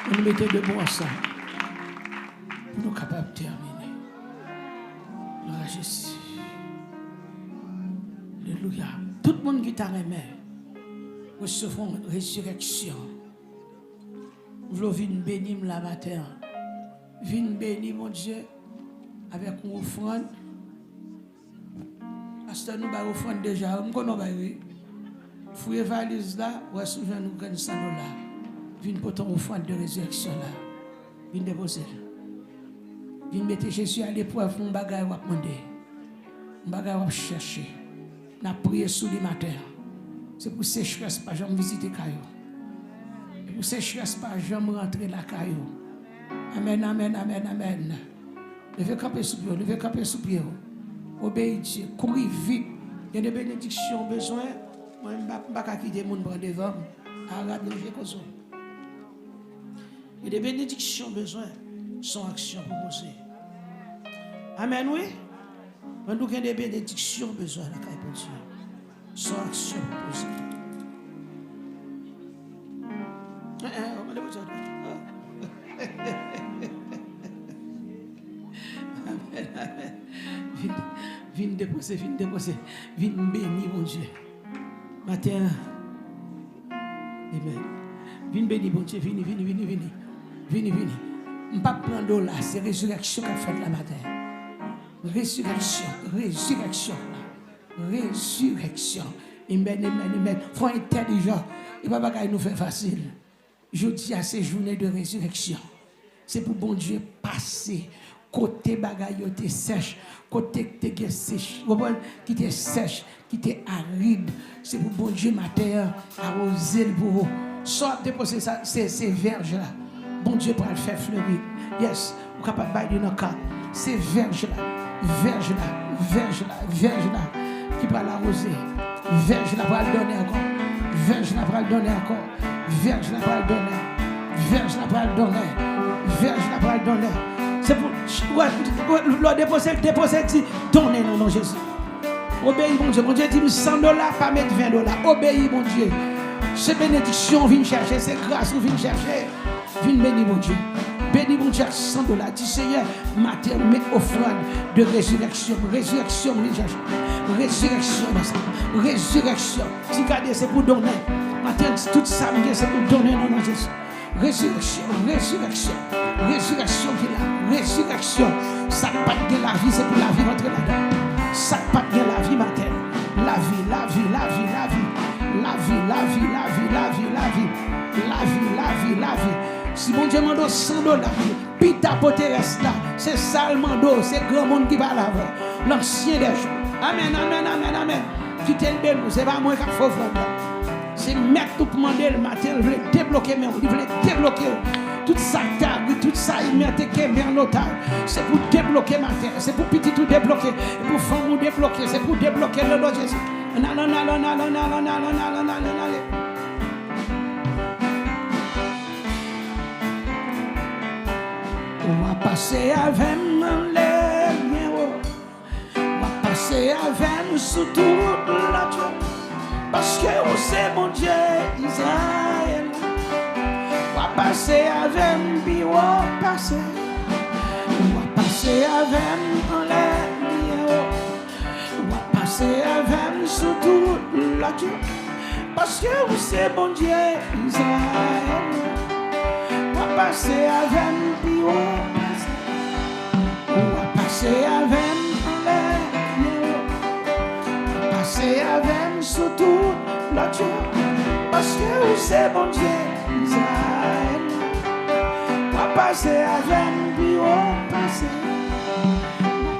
On nous mettait debout ensemble pour nous capables de terminer. Gloire à Jésus. Alléluia. Tout le monde qui t'a aimé, recevons une résurrection. Vous voulez venir bénir la matin. Venir bénir mon Dieu avec une offrande. Parce que nous avons offrande déjà. Nous avons fouillé la valise là, ou est-ce que nous gagnons $100? Viens pour ton offrande de résurrection là. Viens déposer. Viens mettre Jésus à l'épreuve pour un bagage à demander. Un bagage à chercher. On a prié sous les matins. C'est pour sécheresse, pas jamais visiter Caillou. C'est pour sécheresse, pas jamais rentrer la Caillou. Amen, amen, amen, amen. Levez camper sous pied, levez camper sous pied. Obéis Dieu, courir vite. Il y a des bénédictions besoin. Moi, je ne vais pas quitter les gens pour devant. Arabe, je cause. Il y a des bénédictions besoin. Sans action proposée. Amen, oui. Quand nous avons des bénédictions besoin, la caille pour Dieu. Sans action proposée. Amen, amen. Viens déposer, viens bénir mon Dieu. Matin. Amen. Viens bénir mon Dieu, viens. Je ne vais pas prendre là, c'est résurrection qu'a fait la matin. Résurrection. Amen. Faut intelligent. Il ne va pas nous faire facile. Je dis à ces journées de résurrection, c'est pour bon Dieu passer. Côté bagaille qui sèche, côté qui sèche, qui te sèche, qui te aride, c'est pour bon Dieu matin arroser pour vous. Soit déposer ça, ces verges là, bon Dieu pour le faire fleurir. Yes, vous êtes capable de bailler dans le cas. Ces verges là, qui va l'arroser. Verge là pour le donner encore. Verge là pour le donner encore. Verge là pour le donner. Verge là pour le donner. Verge là pour le donner. C'est pour le déposer, dit, donnez nous non Jésus. Obéis mon Dieu. Mon Dieu dit $100, pas mettre $20. Obéis mon Dieu. C'est bénédiction, viens chercher, c'est grâce, viens chercher. Viens bénir mon Dieu. Bénis mon Dieu $100. Dis Seigneur, matin, mes offrandes de résurrection. Résurrection, viens chercher. Résurrection. Si regardez, c'est pour donner. Matin, tout ça, c'est pour donner non non Jésus. Résurrection qui est là. Résurrection. Ça pas de la vie, c'est pour la vie rentrer là-dedans. Ça pas de la vie matin. La vie. Si mon Dieu m'a donné $100, pita poteres là, c'est ça le mando, c'est grand monde qui va là-bas. L'ancien des jours. Amen. Qui t'aime bien, c'est pas moi qui faut faire. C'est mettre tout demander le matin, il veut débloquer, tout ça, tout ça, il met en otage. C'est pour débloquer ma terre, c'est pour petit tout débloquer, pour femme ou débloquer, c'est pour débloquer le nom de Jésus. On va passer avec les miens, on va passer avec nous sous toute la joie. Parce que c'est mon Dieu Israël. passer avec lui, ou passer avec en l'air, ou passer avec sous tout la Dieu, parce que vous c'est bon Dieu, Israël. Ou passer avec lui, ou passer avec en l'air, ou passer avec sous tout la Dieu, parce que vous c'est bon Dieu, Israël. Ou passer avec lui, ou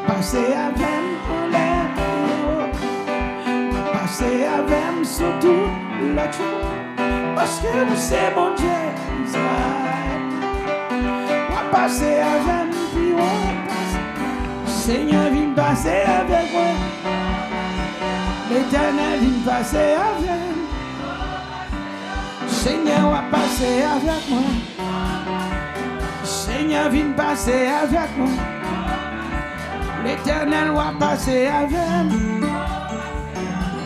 passer avec en l'air, passer avec surtout la Dieu, parce que vous c'est bon Dieu, Israël. On va passer avec lui, on passe. Seigneur vient passer avec moi, l'Éternel vient passer avec. Seigneur va passer avec moi, Seigneur vient passer avec moi. L'Éternel va passer avec moi.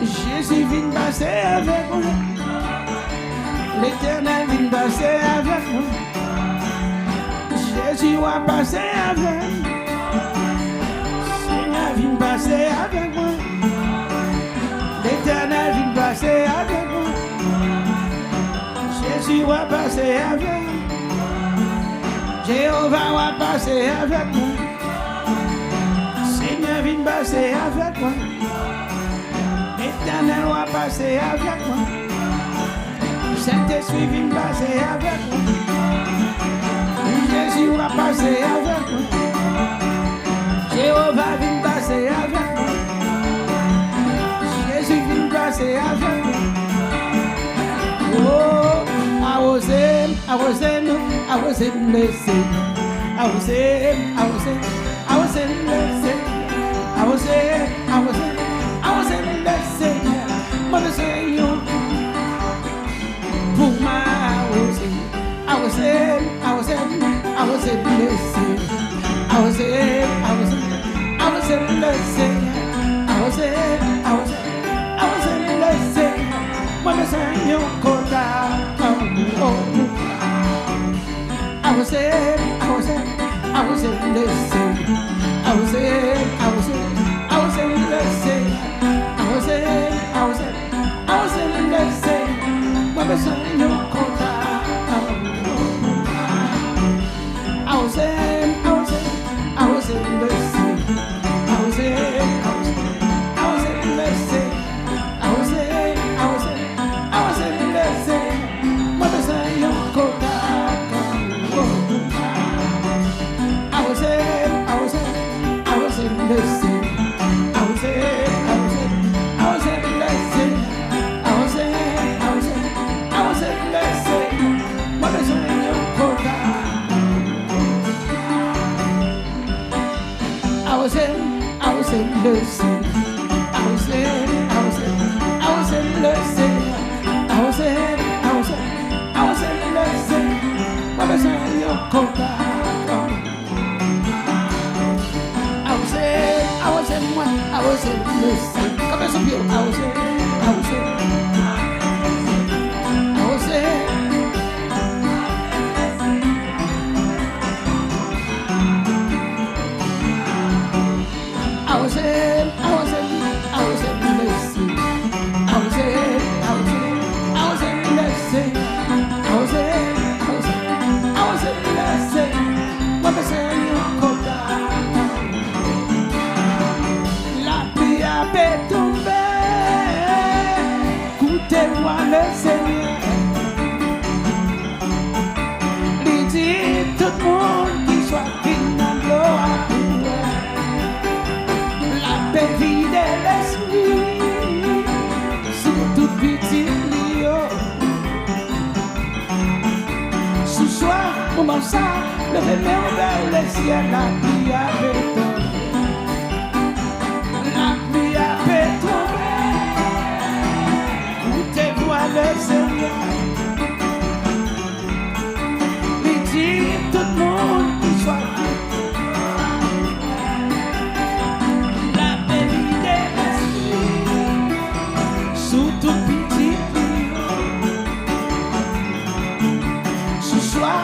Jésus vient passer avec moi. L'Éternel vient passer avec moi. Jésus va passer avec moi. Seigneur vient passer avec moi. L'Éternel vient passer avec moi. Jésus va passer avec moi. Jéhovah va passer avec moi. Seigneur vient passer avec moi. L'Éternel va passer avec moi. Saint-Esprit vient passer avec moi. Jésus va passer avec moi. Jéhovah vient passer avec moi. Jésus vient passer avec moi. Oh, I was in the city. I was in the city. Mother say you pour moi I was in the city. I was in the city. Mother say you go down. I was in the city. I was in the city. Mother say you go down. I was in the city. I was in the city. Mother say you go down. I was in the city. I was in the city. Mother say you go down. I was in the city. I was in the city. Mother say you go down. I was in the city. Come on, some people. I was in. Levez-moi vers le ciel, la pluie avait tombé. La pluie avait tombé. Écoutez-moi le Seigneur. Il dit tout le monde qui soit Dieu. La vérité reste sous tout petit. Ce soir,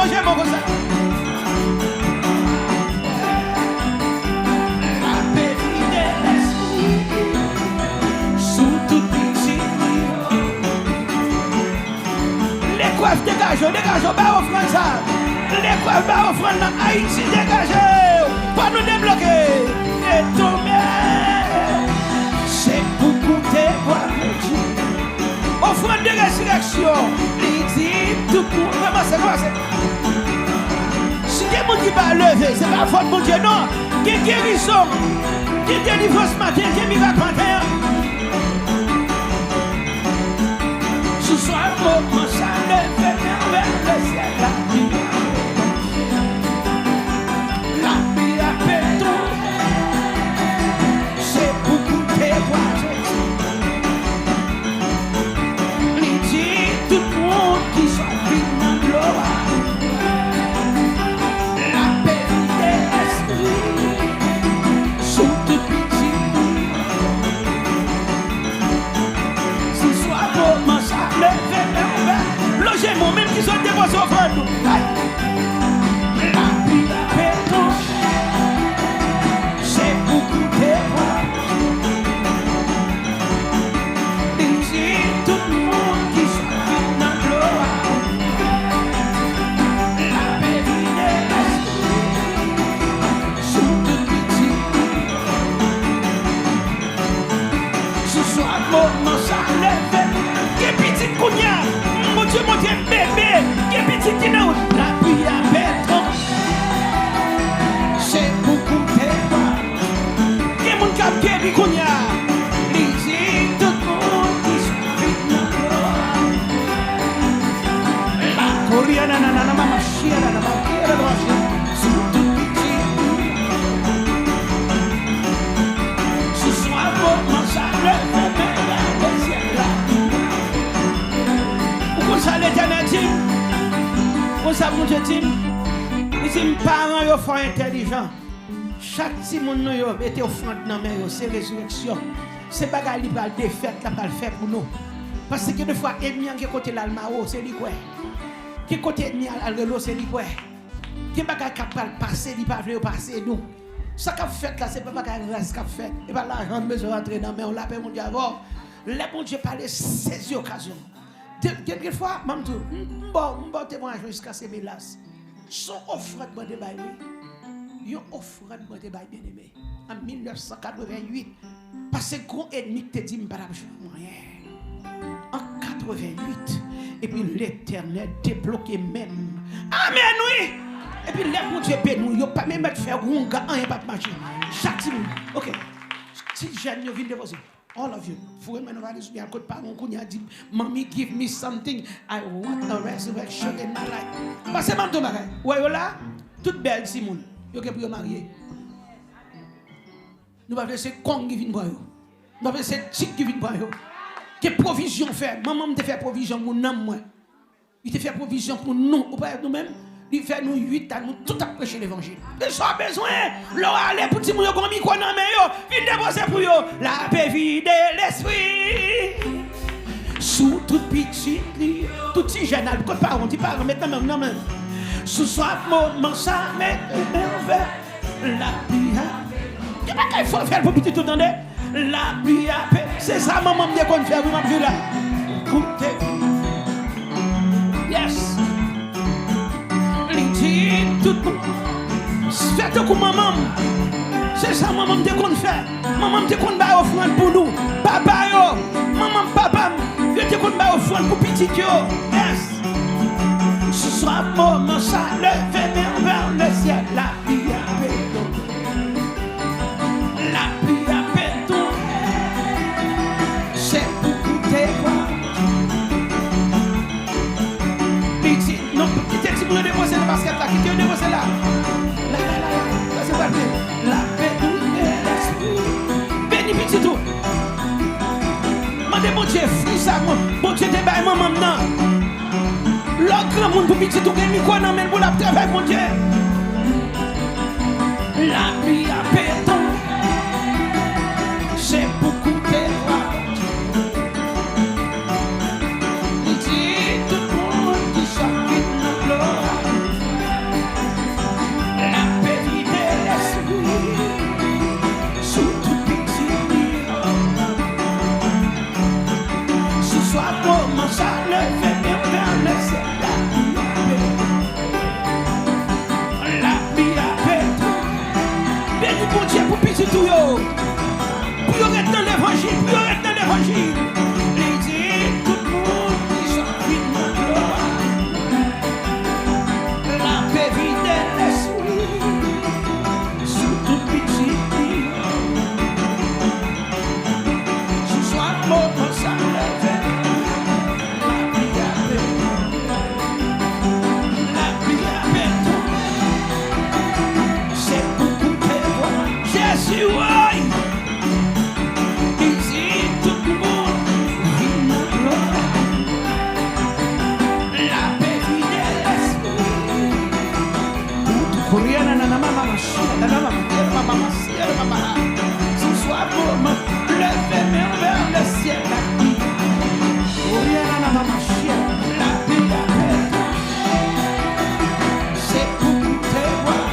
logez-moi comme ça. La paix de l'esprit sous toute petite. Les coiffes dégagez, bah offrande ça. Les coiffes bah offrande dans Haïti, dégagez. Pas nous débloquer. Et tomber. C'est pour goûter voir mon Dieu. Offrande de résurrection. Il dit tout pour vraiment c'est quoi c'est. Si quelqu'un qui va lever, c'est pas faute mon Dieu, non. Qui est guérison, qui est délivrance matin, qui est miracle matin. Ce soir, comment ça lève vers le ciel, la vie. La vie a pétrole. C'est pour goûter voir Jésus. Il dit tout le monde qui sont vite dans gloire. La paix de l'esprit sous toute pitié. Ce soir, comment ça lève logez moi même qui sont déposés au front nous. La vie a pétrole. C'est pour goûter voir. Il dit tout le monde qui sont vite dans gloire. La paix de l'esprit sous toute pitié. Ce soir, comment ça lève. Qui est petit Kounia. Mon Dieu, bébé. Qui est petit qui n'a la vie à béton. C'est beaucoup de temps. Qui est mon cap guéri Kounia. Lisez tout le monde qui suit dans gloire. La Koreana, nanana, mama, chia, nanana, kia, nanana, sous toute pitié. Ce soir, comment ça lève, le ciel là. Pourquoi ça l'éternel dit? Pourquoi ça mon Dieu dit? Il dit, mes parents yo font intelligent. Chaque petit monde yo était offrande dans main yo, c'est résurrection. C'est bagarre li pral défaite la pral faire pour nous. Parce que des fois ennemi qui côté l'almao, c'est lui quoi. Qui côté ennemi alrelo, c'est lui quoi. Qui bagarre capable passer, li pas vle passer nous. Ça qu'a fait là, c'est pas bagarre reste qu'a fait. Et pas l'argent besoin rentrer dans main, on l'appelle mon Dieu avant. Les bon Dieu parler saisir occasion. Quelquefois, même tout, bon témoignage jusqu'à ces mélas. Son offrande de bail, oui. Yon offrande de bail bien aimé. En 1988, parce que gros ennemi te dit, m'pas rien. En 88, et puis l'Éternel débloqué même. Amen, oui. Et puis les bon Dieu paie nous, yon pas même faire ronga, rien pas marcher. Chaque time, ok. Si jeune yo vient déposer. All of you. For women of Alice, we are good parents. Mommy, give me something. I want a resurrection in my life. Parce que maman, ouais, là, toute belle Simon. Yo qui pour marier. Nous va laisser Kong qui vient voir yo. Nous va laisser Chick qui vient voir yo. Quelle provision faire? Maman te fait provision pour nous moi. Il te fait provision pour nous, ou pas nous-mêmes. Il fait nous 8 ans, nous tout à prêcher l'évangile. Ils ont besoin, leur aller pour dire, qu'on mi quoi dans mais yo, vite déposer pour yo. La paix vide l'esprit. Sous toute petite, tout petit jeune, quand parents, tu parles maintenant même, non même. Ce soir, moment ça, met vers la prière. Il n'y a pas qu'il faut faire pour petit tout entendre. La prière, c'est ça, maman me dit qu'on fait, vous m'avez vu là. Écoutez. Yes. Tout faites comme maman. C'est ça maman me qu'on fait. Maman me qu'on va offrande pour nous. Papa yo, maman papa, je te qu'on va offrande pour petit yo. Yes. Ce soir moment ça lever vers le ciel, la vie a béton. La vie a béton. C'est beaucoup de quoi. Petit non petit si vous déposez le basket là, qui te déposez là. Là c'est pas bien. La paix de l'esprit. Béni petit tout. Mandez mon Dieu, fou ça moi. Mon Dieu te baille maman non. L'autre grand monde pour petit tout qui quoi non mais pour la travail mon Dieu. La vie a béton. C'est beaucoup de quoi. Il dit tout le monde qui s'en vite dans gloire. soir commence à lever vers le ciel. La vie a pété. Béni pour Dieu pour petit tout yo. Pour arrêter dans l'évangile, pour arrêter dans l'évangile. Il dit tout le monde qui s'en vit dans gloire. La paix vide l'esprit. Sous tout petit. Ce soir commence à lever. Jésus, ouais. Ici, tout le monde vit dans gloire. La paix vide l'esprit. Ce soir, moment, levez mes vers le ciel. La paix a pété. C'est pour te voir.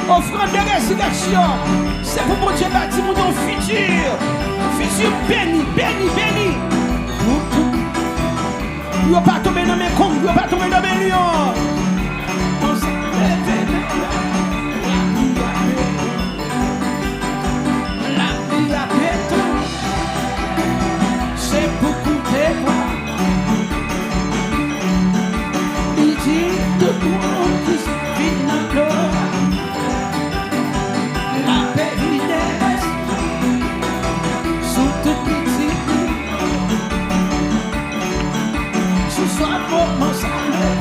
Offrande de résurrection, c'est pour mon Dieu bâtir mon futur. Futur béni, béni, béni. Il ne va pas tomber dans mes comptes, il ne va pas tomber dans mes lions. La vie a pété, c'est beaucoup de moi. Il dit tout le monde qui se vit dans l'eau. Commence à lever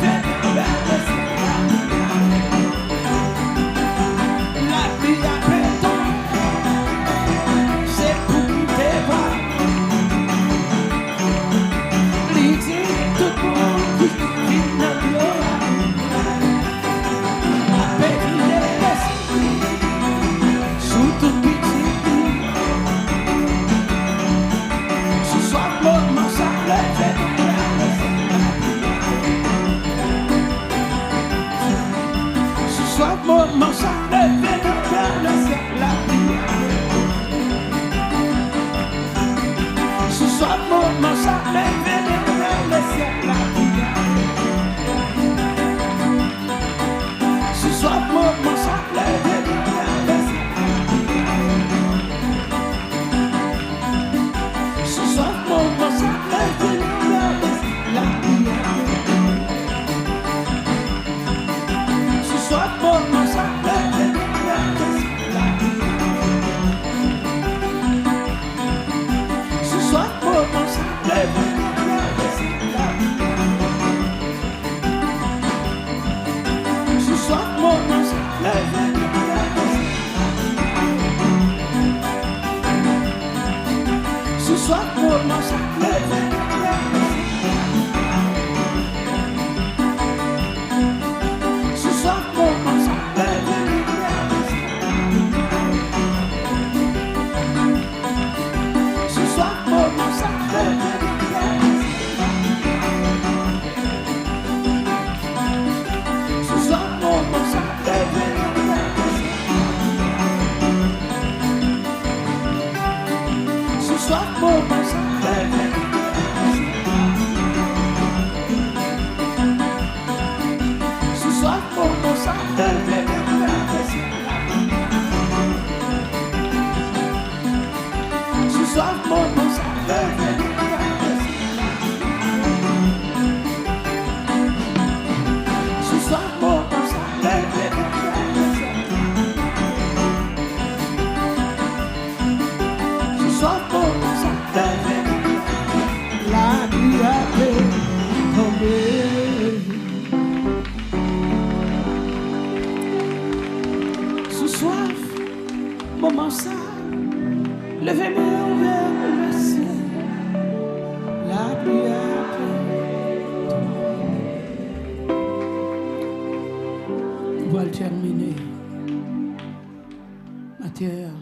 soir, moment ça, levé vers le ciel, la prière. Ce soir, moment ça, levé vers le ciel. Ce soir, moment ça, levé vers le ciel, la prière. Ce soir, moment ça, levé vers le ciel, la prière. Ce soir, moment ça, levé vers le ciel, la prière. Ce soir, moment ça, levé vers le ciel. Ce soir, moment ça, levé vers le ciel. Ce soir, moment ça, levé vers le ciel. Ce soir, moment ça, levé vers le ciel. Ce soir, moment ça, levé vers le ciel. Ce soir, moment ça, levé vers le ciel. Ce soir, moment ça, levé vers le ciel. Ce soir, moment ça, levé vers le ciel. Ce soir, moment ça, levé vers le ciel. Ce soir, moment ça, levé vers le ciel. La pluie a tombé. Ce soir, moment ça, levez-moi vers le ciel. La pluie a tombé. On va le terminer. Ma terre,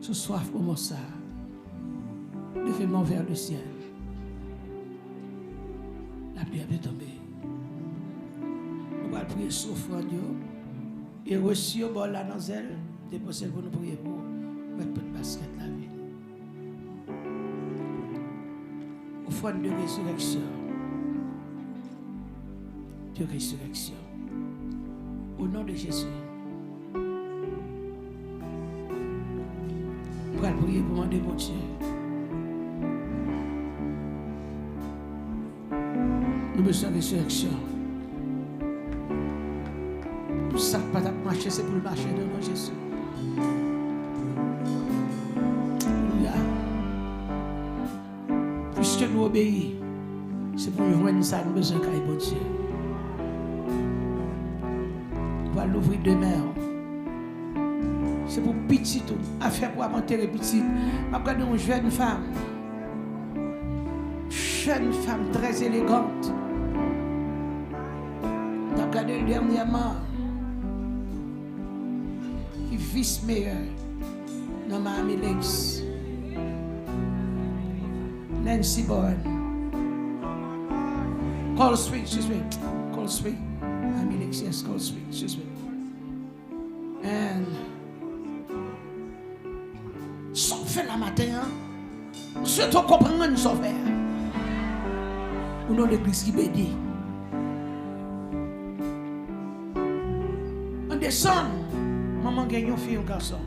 ce soir, moment ça, levez-moi vers le ciel. La pluie a tombé. On va prier sauf Dieu. Et reçu au bord la noiselle, déposer pour nous prier pour mettre peu de basket la vie. Offrande de résurrection. De résurrection. Au nom de Jésus. On va prier pour demander mon Dieu. Nous besoin de résurrection. Ça pas marcher, c'est pour le marcher de nom Jésus. Alléluia. Puisque nous obéissons, c'est pour nous joindre ça, nous besoin de bon Dieu. On va l'ouvrir demain. C'est pour petit tout, affaire pour enterrer petit. Je regarde une jeune femme très élégante. Je regarde dernièrement. Vice-mayor dans Miami Lakes, Nancy Bowen, Cold Street, excuse me, Cold Street, Miami Lakes, yes, Cold Street, excuse me. And sauf fait la matin, c'est tout comprendre nous sauver. Ou non l'église qui bédit. On descend. Maman gagne une fille, un garçon.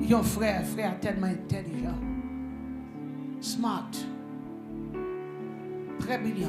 Il y a un frère tellement intelligent, smart, très brillant.